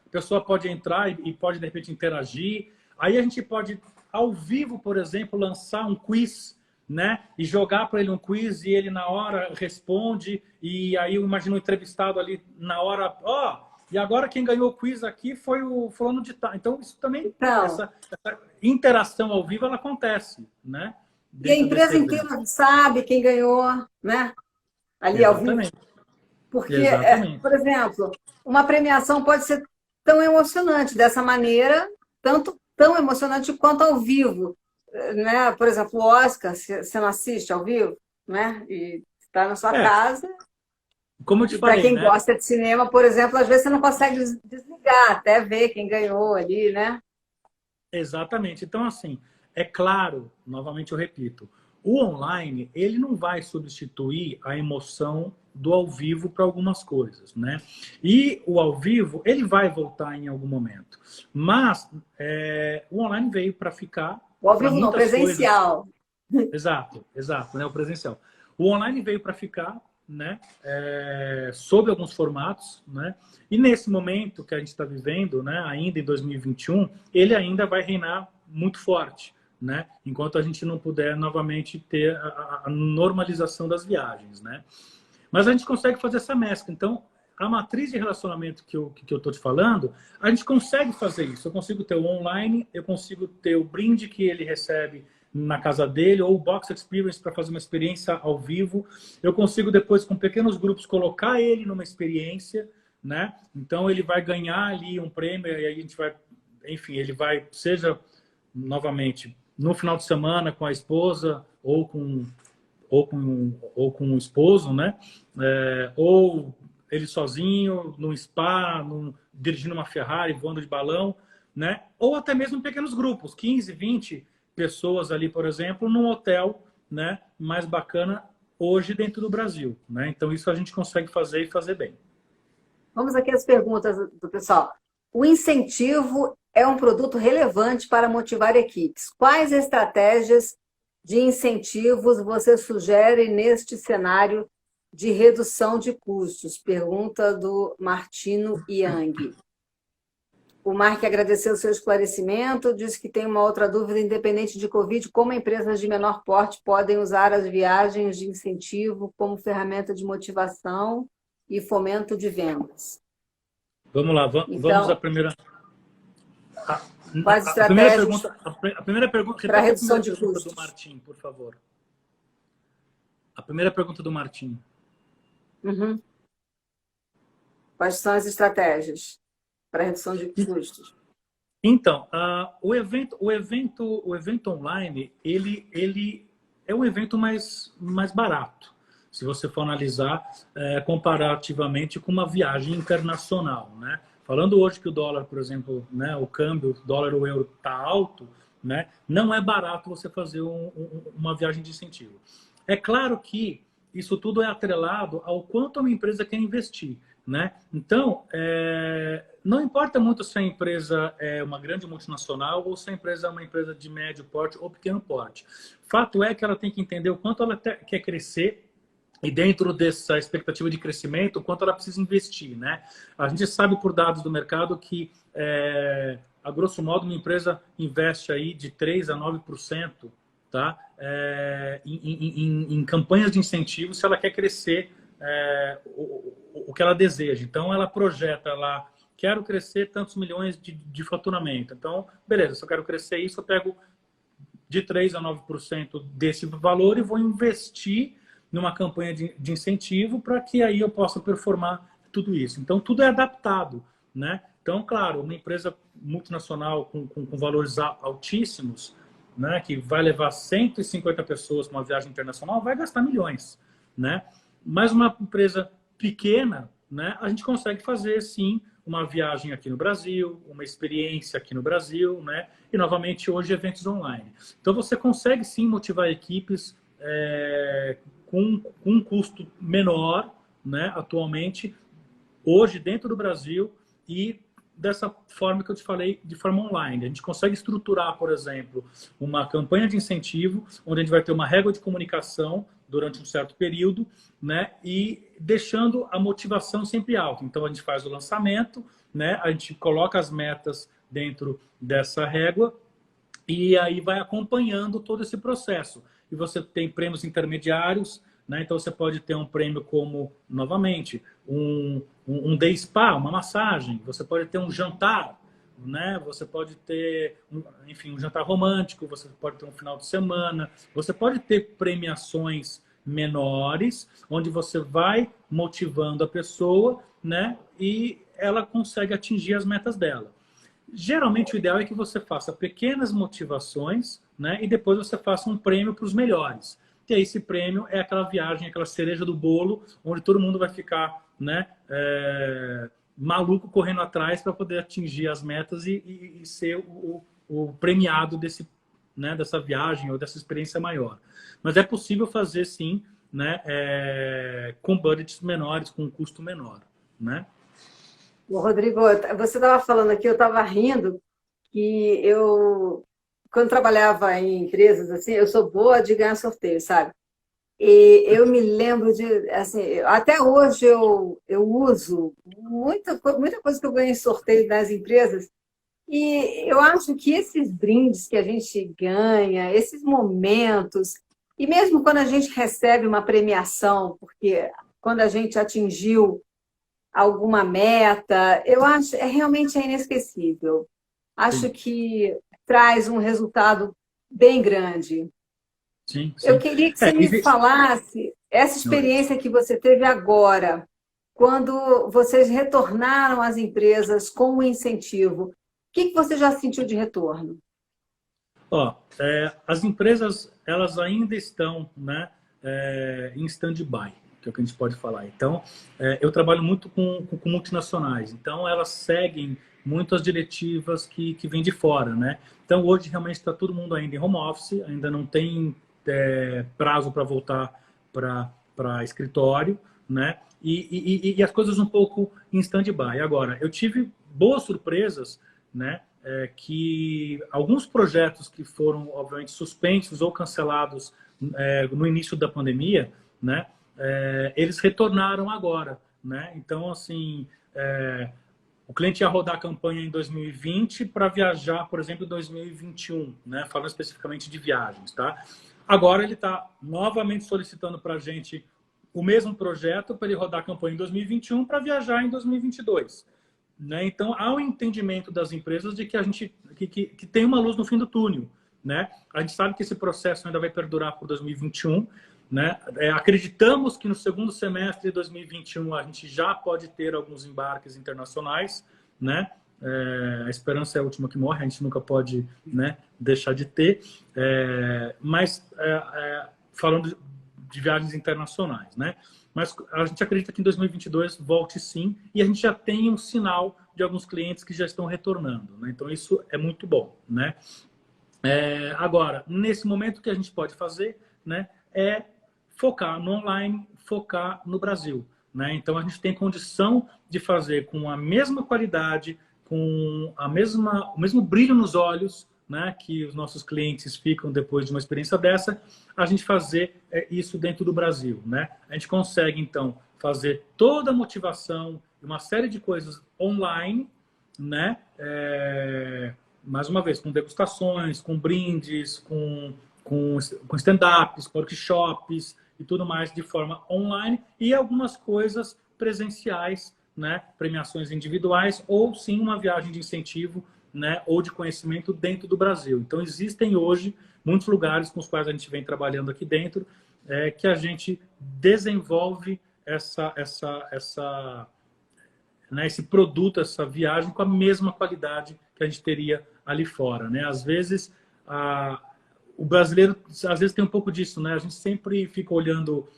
a pessoa pode entrar e pode de repente interagir. Aí a gente pode ao vivo, por exemplo, lançar um quiz, né? E jogar para ele um quiz e ele na hora responde. E aí eu imagino o entrevistado ali na hora, e agora quem ganhou o quiz aqui foi o fulano de tal. Então isso também, Então, essa interação ao vivo, ela acontece, né? e a Dentro desse empresa evento. inteira sabe quem ganhou, né? Ali ao vivo. Exatamente, Porque, exatamente. por exemplo, uma premiação pode ser tão emocionante dessa maneira, tanto tão emocionante quanto ao vivo, né? Por exemplo, o Oscar, você não assiste ao vivo, né? E está na sua É, casa. como eu te E para falei, quem né? gosta de cinema, por exemplo, às vezes você não consegue desligar, até ver quem ganhou ali, né? Exatamente. Então, assim, é claro, novamente eu repito, o online, ele não vai substituir a emoção do ao vivo para algumas coisas, né? E o ao vivo, ele vai voltar em algum momento. Mas o online veio para ficar, O ao para vivo não, muitas coisas. presencial. Exato, exato, né? O presencial. O online veio para ficar, né? Sob alguns formatos, né? E nesse momento que a gente está vivendo, né? Ainda em 2021, ele ainda vai reinar muito forte, né? Enquanto a gente não puder novamente ter a normalização das viagens, né? Mas a gente consegue fazer essa mescla. Então, a matriz de relacionamento que eu estou te falando, a gente consegue fazer isso. Eu consigo ter o online, eu consigo ter o brinde que ele recebe na casa dele, ou o Box Experience para fazer uma experiência ao vivo. Eu consigo depois, com pequenos grupos, colocar ele numa experiência, né? Então, ele vai ganhar ali um prêmio, e aí a gente vai, enfim, ele vai, seja, novamente, no final de semana com a esposa, ou com o esposo, né? Ou ele sozinho, num spa, dirigindo uma Ferrari, voando de balão, né? Ou até mesmo em pequenos grupos, 15, 20 pessoas ali, por exemplo, num hotel, né? Mais bacana hoje dentro do Brasil, né? Então isso a gente consegue fazer e fazer bem. Vamos aqui às perguntas do pessoal. O incentivo é um produto relevante para motivar equipes. Quais estratégias de incentivos você sugere neste cenário de redução de custos? Pergunta do Martino Yang. O Mark agradeceu o seu esclarecimento, disse que tem uma outra dúvida, independente de Covid, como empresas de menor porte podem usar as viagens de incentivo como ferramenta de motivação e fomento de vendas. Vamos lá, vamos à Então, primeira. A, quais a primeira estratégias pergunta, a primeira pergunta, para repete a redução primeira de pergunta do custos? Martim, por favor. A primeira pergunta do Martim. Uhum. Quais são as estratégias para redução de custos? Então, o evento online, ele é um evento mais barato, se você for analisar comparativamente com uma viagem internacional, né? Falando hoje que o dólar, por exemplo, né, o câmbio, o dólar ou o euro está alto, né? Não é barato você fazer uma viagem de incentivo. É claro que isso tudo é atrelado ao quanto uma empresa quer investir, né? Então, não importa muito se a empresa é uma grande multinacional ou se a empresa é uma empresa de médio porte ou pequeno porte. Fato é que ela tem que entender o quanto ela quer crescer e dentro dessa expectativa de crescimento, o quanto ela precisa investir, né? A gente sabe por dados do mercado que, a grosso modo, uma empresa investe aí de 3 a 9%, tá? Em campanhas de incentivo se ela quer crescer o que ela deseja. Então, ela projeta lá, quero crescer tantos milhões de faturamento. Então, beleza, se eu quero crescer isso, eu pego de 3 a 9% desse valor e vou investir numa campanha de incentivo para que aí eu possa performar tudo isso. Então, tudo é adaptado, né? Então, claro, uma empresa multinacional com valores altíssimos, né, que vai levar 150 pessoas para uma viagem internacional, vai gastar milhões, né? Mas uma empresa pequena, né, a gente consegue fazer, sim, uma viagem aqui no Brasil, uma experiência aqui no Brasil, né? E, novamente, hoje, eventos online. Então, você consegue, sim, motivar equipes com um custo menor, né, atualmente, hoje, dentro do Brasil, e dessa forma que eu te falei, de forma online. A gente consegue estruturar, por exemplo, uma campanha de incentivo, onde a gente vai ter uma régua de comunicação durante um certo período, né, e deixando a motivação sempre alta. Então, a gente faz o lançamento, né, a gente coloca as metas dentro dessa régua e aí vai acompanhando todo esse processo. E você tem prêmios intermediários, né? Então você pode ter um prêmio como, novamente, um day spa, uma massagem. Você pode ter um jantar, né? Você pode ter, enfim, um jantar romântico. Você pode ter um final de semana. Você pode ter premiações menores, onde você vai motivando a pessoa, né? E ela consegue atingir as metas dela. Geralmente, o ideal é que você faça pequenas motivações, né? E depois você faça um prêmio para os melhores. E aí esse prêmio é aquela viagem, aquela cereja do bolo, onde todo mundo vai ficar, né, maluco correndo atrás para poder atingir as metas e ser o premiado né, dessa viagem ou dessa experiência maior. Mas é possível fazer, sim, né, com budgets menores, com um custo menor, né? Ô, Rodrigo, você estava falando aqui, eu estava rindo, que quando trabalhava em empresas, assim, eu sou boa de ganhar sorteio, sabe? E eu me lembro de, assim, até hoje eu uso muita coisa que eu ganho em sorteio nas empresas, e eu acho que esses brindes que a gente ganha, esses momentos, e mesmo quando a gente recebe uma premiação, porque quando a gente atingiu alguma meta, eu acho realmente é inesquecível. Acho Sim, que traz um resultado bem grande. sim, Eu sim. queria que você me falasse essa experiência que você teve agora, quando vocês retornaram às empresas com o incentivo. O que você já sentiu de retorno? Ó, as empresas, elas ainda estão, né, em stand-by, que é o que a gente pode falar. Então, eu trabalho muito com multinacionais, então elas seguem muito as diretivas que vêm de fora, né? Então, hoje, realmente, está todo mundo ainda em home office, ainda não tem prazo para voltar para escritório, né? E as coisas um pouco em stand-by. Agora, eu tive boas surpresas, né? Que alguns projetos que foram, obviamente, suspensos ou cancelados no início da pandemia, né, eles retornaram agora. Né? Então, assim, o cliente ia rodar a campanha em 2020 para viajar, por exemplo, em 2021, né, falando especificamente de viagens. Tá? Agora ele está novamente solicitando para a gente o mesmo projeto para ele rodar a campanha em 2021 para viajar em 2022. Né? Então, há um entendimento das empresas de que a gente que tem uma luz no fim do túnel. Né? A gente sabe que esse processo ainda vai perdurar por 2021. Né? Acreditamos que no segundo semestre de 2021 a gente já pode ter alguns embarques internacionais. Né? A esperança é a última que morre, a gente nunca pode, né, deixar de ter. Mas, falando de viagens internacionais, né? Mas a gente acredita que em 2022 volte sim, e a gente já tem um sinal de alguns clientes que já estão retornando. Né? Então, isso é muito bom. Né? Agora, nesse momento, o que a gente pode fazer, né, é focar no online, focar no Brasil, né? Então a gente tem condição de fazer com a mesma qualidade, com o mesmo brilho nos olhos, né, que os nossos clientes ficam depois de uma experiência dessa, a gente fazer isso dentro do Brasil, né? A gente consegue, então, fazer toda a motivação, uma série de coisas online, né? Mais uma vez, com degustações, com brindes, com stand-ups, com workshops e tudo mais de forma online e algumas coisas presenciais, né? Premiações individuais ou sim uma viagem de incentivo, né, ou de conhecimento dentro do Brasil. Então, existem hoje muitos lugares com os quais a gente vem trabalhando aqui dentro, que a gente desenvolve né, esse produto, essa viagem com a mesma qualidade que a gente teria ali fora, né? Às vezes, o brasileiro, às vezes tem um pouco disso, né? A gente sempre fica olhando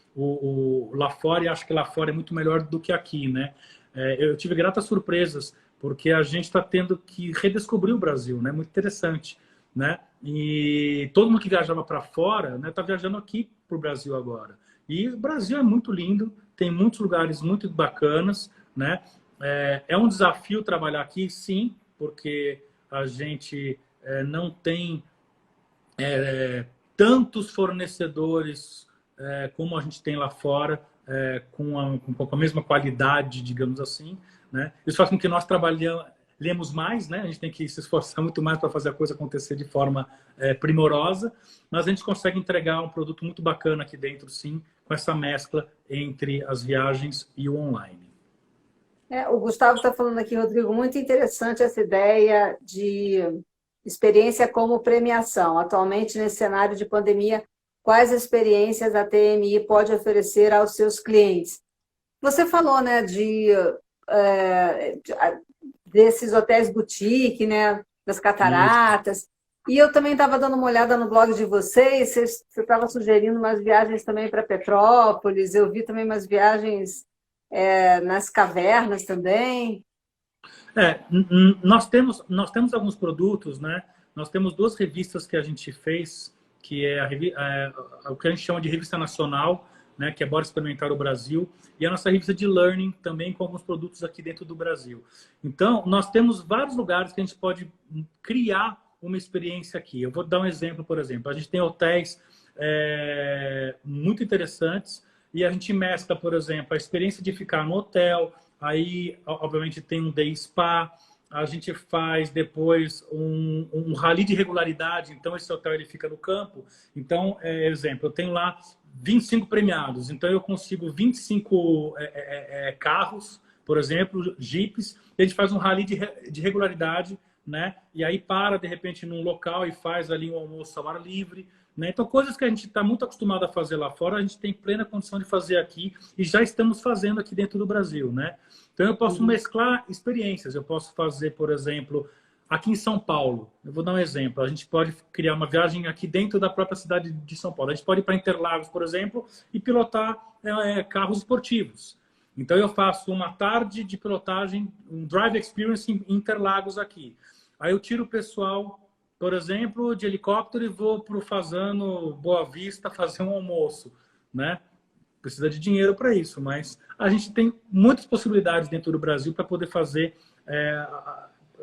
lá fora e acha que lá fora é muito melhor do que aqui, né? Eu tive gratas surpresas porque a gente está tendo que redescobrir o Brasil, né? Muito interessante, né? E todo mundo que viajava para fora, né, está viajando aqui para o Brasil agora. E o Brasil é muito lindo, tem muitos lugares muito bacanas, né? É um desafio trabalhar aqui, sim, porque a gente não tem tantos fornecedores como a gente tem lá fora, com a mesma qualidade, digamos assim, né? Isso faz com que nós trabalhemos mais, né? A gente tem que se esforçar muito mais para fazer a coisa acontecer de forma primorosa, mas a gente consegue entregar um produto muito bacana aqui dentro, sim, com essa mescla entre as viagens e o online. O Gustavo está falando aqui, Rodrigo, muito interessante essa ideia de experiência como premiação. Atualmente, nesse cenário de pandemia, quais experiências a TMI pode oferecer aos seus clientes? Você falou, né, desses hotéis boutique, né, das cataratas, e eu também estava dando uma olhada no blog de vocês, você estava sugerindo umas viagens também para Petrópolis, eu vi também umas viagens nas cavernas também. Nós temos alguns produtos, né? Nós temos 2 revistas que a gente fez, que é o que a gente chama de revista nacional, né? Que é Bora Experimentar o Brasil, e a nossa revista de learning também com alguns produtos aqui dentro do Brasil. Então, nós temos vários lugares que a gente pode criar uma experiência aqui. Eu vou dar um exemplo, por exemplo. A gente tem hotéis muito interessantes e a gente mescla, por exemplo, a experiência de ficar no hotel. Aí, obviamente, tem um day spa. A gente faz depois um rally de regularidade. Então, esse hotel ele fica no campo. Então, exemplo, eu tenho lá 25 premiados. Então, eu consigo 25 carros, por exemplo, jipes. E a gente faz um rally de regularidade, né? E aí para, de repente, num local e faz ali um almoço ao ar livre. Né? Então, coisas que a gente está muito acostumado a fazer lá fora, a gente tem plena condição de fazer aqui e já estamos fazendo aqui dentro do Brasil, né? Então, eu posso mesclar experiências. Eu posso fazer, por exemplo, aqui em São Paulo. Eu vou dar um exemplo. A gente pode criar uma viagem aqui dentro da própria cidade de São Paulo. A gente pode ir para Interlagos, por exemplo, e pilotar carros esportivos. Então, eu faço uma tarde de pilotagem, um drive experience em Interlagos aqui. Aí eu tiro o pessoal, por exemplo, de helicóptero e vou para o Fazano Boa Vista fazer um almoço, né? Precisa de dinheiro para isso, mas a gente tem muitas possibilidades dentro do Brasil para poder fazer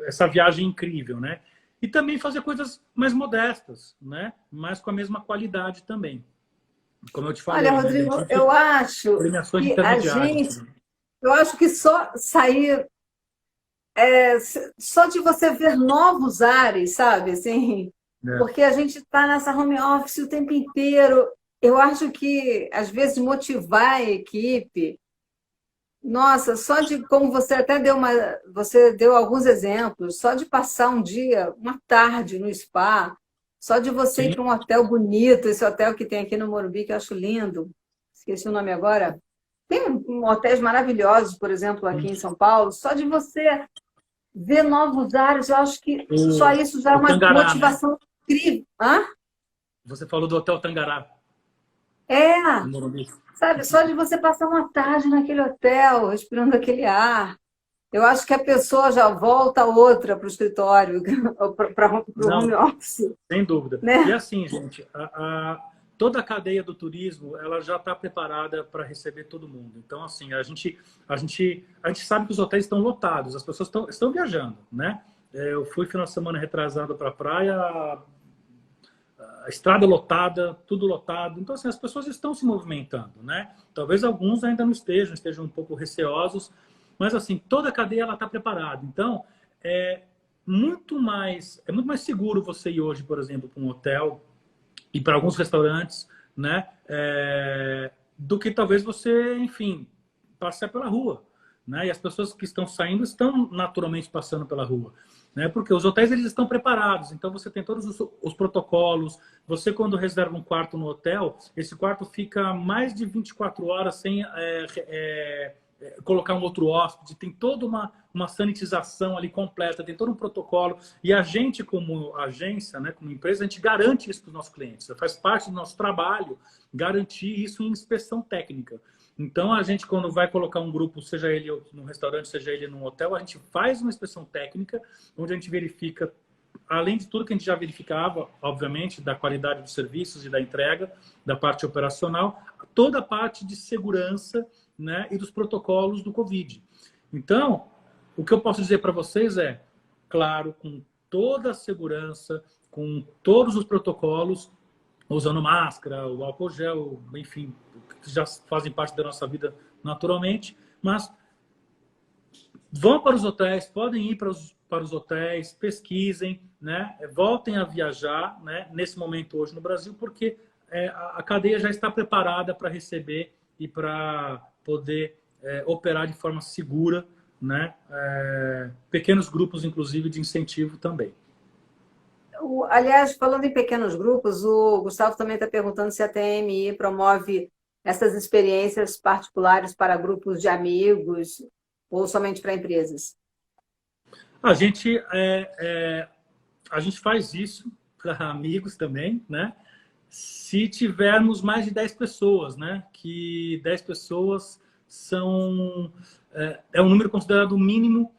essa viagem incrível, né? E também fazer coisas mais modestas, né? Mas com a mesma qualidade também. Como eu te falei. Olha, Rodrigo, né? eu acho que eu acho que só sair só de você ver novos ares, sabe? Assim, porque a gente está nessa home office o tempo inteiro. Eu acho que, às vezes, motivar a equipe... Nossa, só de, como você até você deu alguns exemplos, só de passar um dia, uma tarde no spa, só de você ir para um hotel bonito, esse hotel que tem aqui no Morumbi, que eu acho lindo, esqueci o nome agora. Tem hotéis maravilhosos, por exemplo, aqui em São Paulo, só de você ver novos ares, eu acho que só isso já é uma Tangará, motivação, né? Incrível. Hã? Você falou do Hotel Tangará. No Morumbi. Sabe, só de você passar uma tarde naquele hotel, respirando aquele ar. Eu acho que a pessoa já volta outra para o escritório, para o home office. Sem dúvida. Né? E assim, gente, toda a cadeia do turismo ela já está preparada para receber todo mundo. Então, assim, a gente sabe que os hotéis estão lotados, as pessoas estão viajando, né? Eu fui final de semana retrasado para a praia, a estrada lotada, tudo lotado. Então, assim, as pessoas estão se movimentando, né? Talvez alguns ainda não estejam um pouco receosos, mas, assim, toda a cadeia ela está preparada. Então, é muito mais seguro você ir hoje, por exemplo, para um hotel e para alguns restaurantes, né? Do que talvez você, enfim, passear pela rua, né? E as pessoas que estão saindo estão naturalmente passando pela rua, né? Porque os hotéis eles estão preparados, então você tem todos os protocolos. Você, quando reserva um quarto no hotel, esse quarto fica mais de 24 horas sem colocar um outro hóspede, tem toda uma sanitização ali completa, tem todo um protocolo. E a gente, como agência, né, como empresa, a gente garante isso para os nossos clientes. Faz parte do nosso trabalho garantir isso em inspeção técnica. Então, a gente, quando vai colocar um grupo, seja ele num restaurante, seja ele num hotel, a gente faz uma inspeção técnica, onde a gente verifica, além de tudo que a gente já verificava, obviamente, da qualidade dos serviços e da entrega, da parte operacional, toda a parte de segurança, né, e dos protocolos do Covid. Então, o que eu posso dizer para vocês é, claro, com toda a segurança, com todos os protocolos, usando máscara, o álcool gel, enfim, que já fazem parte da nossa vida naturalmente, mas vão para os hotéis, podem ir para os hotéis, pesquisem, né, voltem a viajar, né, nesse momento hoje no Brasil, porque a cadeia já está preparada para receber e para poder operar de forma segura, né? Pequenos grupos, inclusive, de incentivo também. Aliás, falando em pequenos grupos, o Gustavo também está perguntando se a TMI promove essas experiências particulares para grupos de amigos ou somente para empresas. A gente faz isso para amigos também, né? Se tivermos mais de 10 pessoas, né? Que 10 pessoas é um número considerado mínimo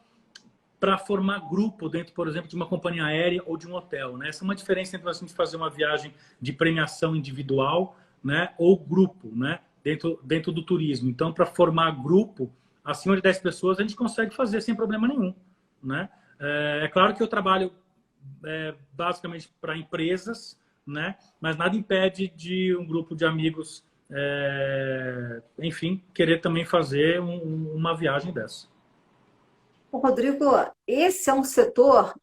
para formar grupo dentro, por exemplo, de uma companhia aérea ou de um hotel, né? Essa é uma diferença entre a gente fazer uma viagem de premiação individual, né? Ou grupo, né? Dentro do turismo. Então, para formar grupo, acima de 10 pessoas, a gente consegue fazer sem problema nenhum, né? É claro que eu trabalho basicamente para empresas, né? Mas nada impede de um grupo de amigos, enfim, querer também fazer uma viagem dessa. Rodrigo, esse é um setor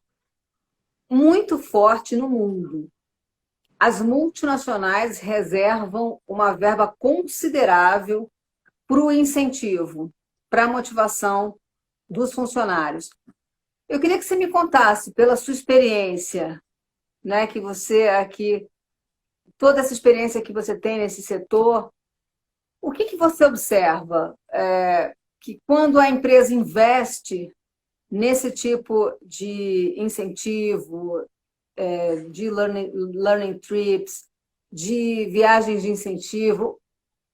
muito forte no mundo. As multinacionais reservam uma verba considerável para o incentivo, para a motivação dos funcionários. Eu queria que você me contasse, pela sua experiência, né, que você aqui, toda essa experiência que você tem nesse setor, o que você observa que quando a empresa investe nesse tipo de incentivo, de learning trips, de viagens de incentivo,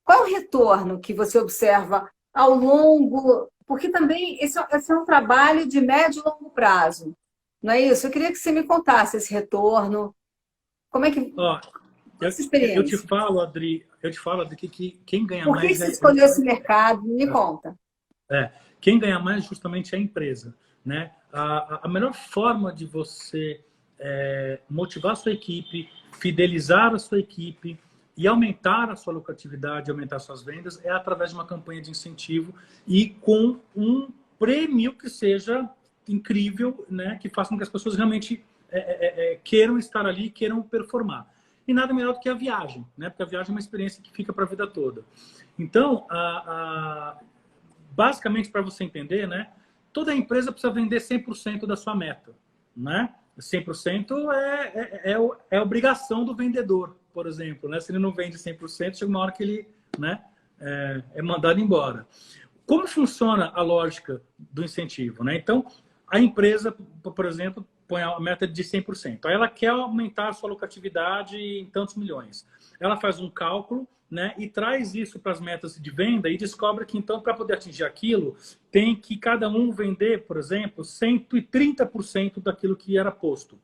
qual é o retorno que você observa ao longo... Porque também esse é um trabalho de médio e longo prazo, não é isso? Eu queria que você me contasse esse retorno. Como é que... essa experiência. Eu te falo, Adri, que quem ganha mais... Por que você escolheu esse mercado? Me conta. Quem ganha mais justamente é a empresa, né? A melhor forma de você motivar a sua equipe, fidelizar a sua equipe e aumentar a sua lucratividade, aumentar suas vendas, é através de uma campanha de incentivo e com um prêmio que seja incrível, né? Que faça com que as pessoas realmente queiram estar ali, queiram performar. E nada melhor do que a viagem, né? Porque a viagem é uma experiência que fica para a vida toda. Então, basicamente, para você entender, né? Toda empresa precisa vender 100% da sua meta, né? 100% é obrigação do vendedor, por exemplo, né? Se ele não vende 100%, chega uma hora que ele, né, é mandado embora. Como funciona a lógica do incentivo, né? Então, a empresa, por exemplo, põe a meta de 100%. Aí ela quer aumentar a sua lucratividade em tantos milhões. Ela faz um cálculo, né, e traz isso para as metas de venda e descobre que, então, para poder atingir aquilo, tem que cada um vender, por exemplo, 130% daquilo que era posto.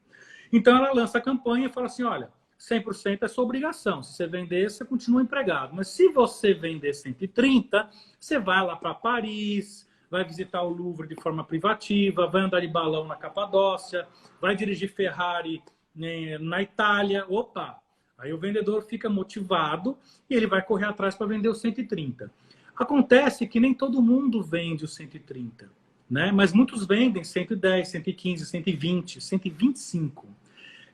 Então, ela lança a campanha e fala assim, olha, 100% é sua obrigação. Se você vender, você continua empregado. Mas se você vender 130, você vai lá para Paris, vai visitar o Louvre de forma privativa, vai andar de balão na Capadócia, vai dirigir Ferrari, né, na Itália. Opa! Aí o vendedor fica motivado e ele vai correr atrás para vender o 130. Acontece que nem todo mundo vende o 130, né? Mas muitos vendem 110, 115, 120, 125.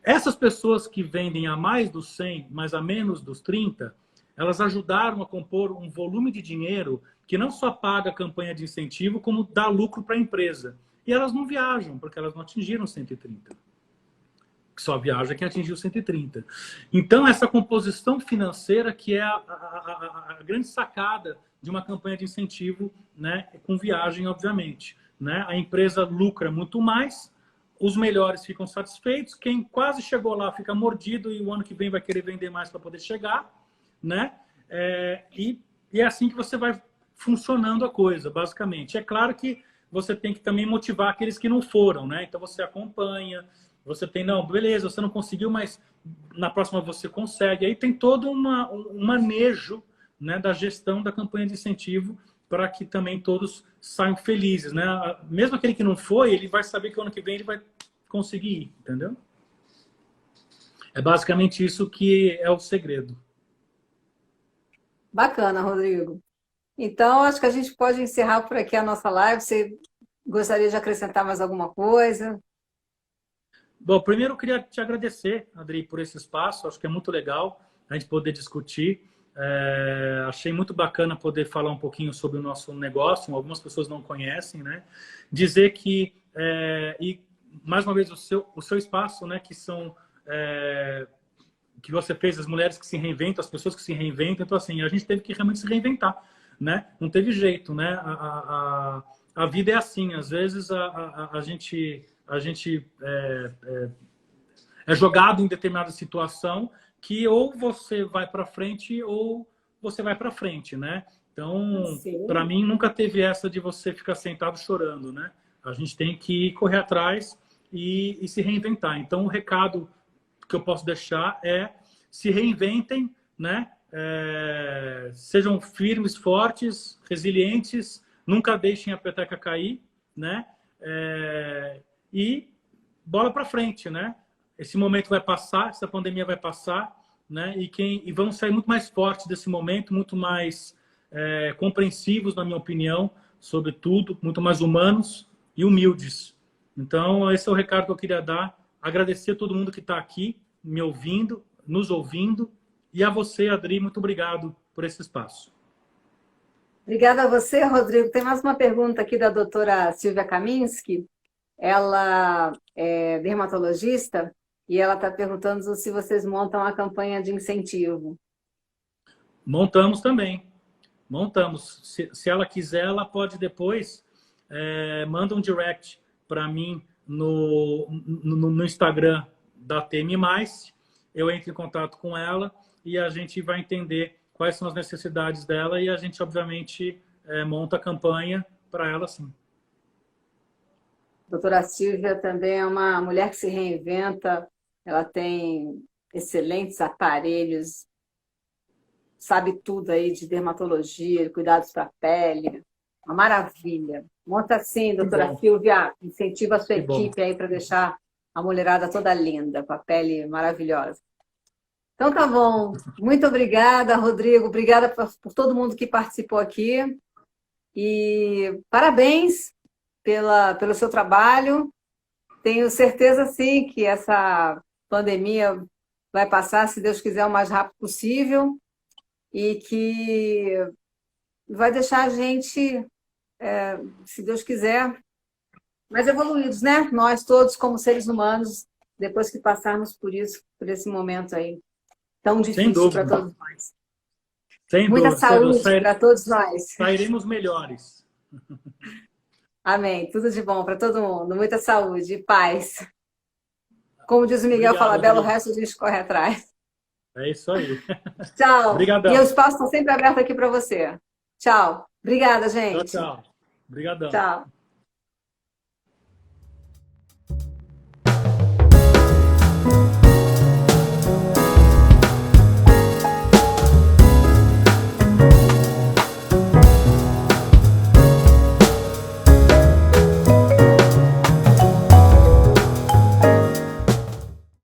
Essas pessoas que vendem a mais dos 100, mas a menos dos 30, elas ajudaram a compor um volume de dinheiro que não só paga a campanha de incentivo, como dá lucro para a empresa. E elas não viajam, porque elas não atingiram 130. Só viaja quem atingiu 130. Então, essa composição financeira que é a grande sacada de uma campanha de incentivo, né, com viagem, obviamente. Né? A empresa lucra muito mais, os melhores ficam satisfeitos, quem quase chegou lá fica mordido e o ano que vem vai querer vender mais para poder chegar. Né? E é assim que você vai funcionando a coisa, basicamente. É claro que você tem que também motivar aqueles que não foram. Né? Então, você acompanha... Você tem, não, beleza, você não conseguiu, mas na próxima você consegue. Aí tem todo um manejo, né, da gestão da campanha de incentivo para que também todos saiam felizes. Né? Mesmo aquele que não foi, ele vai saber que o ano que vem ele vai conseguir ir, entendeu? É basicamente isso que é o segredo. Bacana, Rodrigo. Então, acho que a gente pode encerrar por aqui a nossa live. Você gostaria de acrescentar mais alguma coisa? Bom, primeiro eu queria te agradecer, Adri, por esse espaço. Acho que é muito legal a gente poder discutir. Achei muito bacana poder falar um pouquinho sobre o nosso negócio. Algumas pessoas não conhecem, né? Dizer que, e mais uma vez, o seu espaço, né? Que são... que você fez, as mulheres que se reinventam, as pessoas que se reinventam. Então, assim, a gente teve que realmente se reinventar, né? Não teve jeito, né? A vida é assim. Às vezes, a gente é jogado em determinada situação que ou você vai para frente ou você vai para frente, né? Então, para mim, nunca teve essa de você ficar sentado chorando, né? A gente tem que correr atrás e se reinventar. Então, o recado que eu posso deixar é se reinventem, né? Sejam firmes, fortes, resilientes, nunca deixem a peteca cair, né? E bola para frente, né? Esse momento vai passar, essa pandemia vai passar, né? E vamos sair muito mais fortes desse momento, muito mais compreensivos, na minha opinião, sobre tudo, muito mais humanos e humildes. Então, esse é o recado que eu queria dar. Agradecer a todo mundo que está aqui, me ouvindo, nos ouvindo. E a você, Adri, muito obrigado por esse espaço. Obrigada a você, Rodrigo. Tem mais uma pergunta aqui da doutora Silvia Kaminski. Ela é dermatologista e ela está perguntando se vocês montam a campanha de incentivo. Montamos também. Montamos. Se ela quiser, ela pode depois manda um direct para mim no Instagram da TM+. Eu entro em contato com ela e a gente vai entender quais são as necessidades dela e a gente, obviamente, monta a campanha para ela, sim. Doutora Silvia também é uma mulher que se reinventa, ela tem excelentes aparelhos, sabe tudo aí de dermatologia, de cuidados para a pele, uma maravilha. Monta assim, doutora Silvia, incentiva a sua equipe aí para deixar a mulherada toda linda, com a pele maravilhosa. Então tá bom, muito obrigada, Rodrigo, obrigada por todo mundo que participou aqui e parabéns pelo seu trabalho. Tenho certeza, sim, que essa pandemia vai passar, se Deus quiser, o mais rápido possível e que vai deixar a gente, se Deus quiser, mais evoluídos, né? Nós todos, como seres humanos, depois que passarmos por isso, por esse momento aí tão difícil para todos nós. Muita saúde para todos nós. Sairemos melhores. Amém. Tudo de bom para todo mundo. Muita saúde e paz. Como diz o Miguel Falabella, o resto a gente corre atrás. É isso aí. Tchau. Obrigadão. E os espaços estão sempre abertos aqui para você. Tchau. Obrigada, gente. Tchau. Obrigadão. Tchau.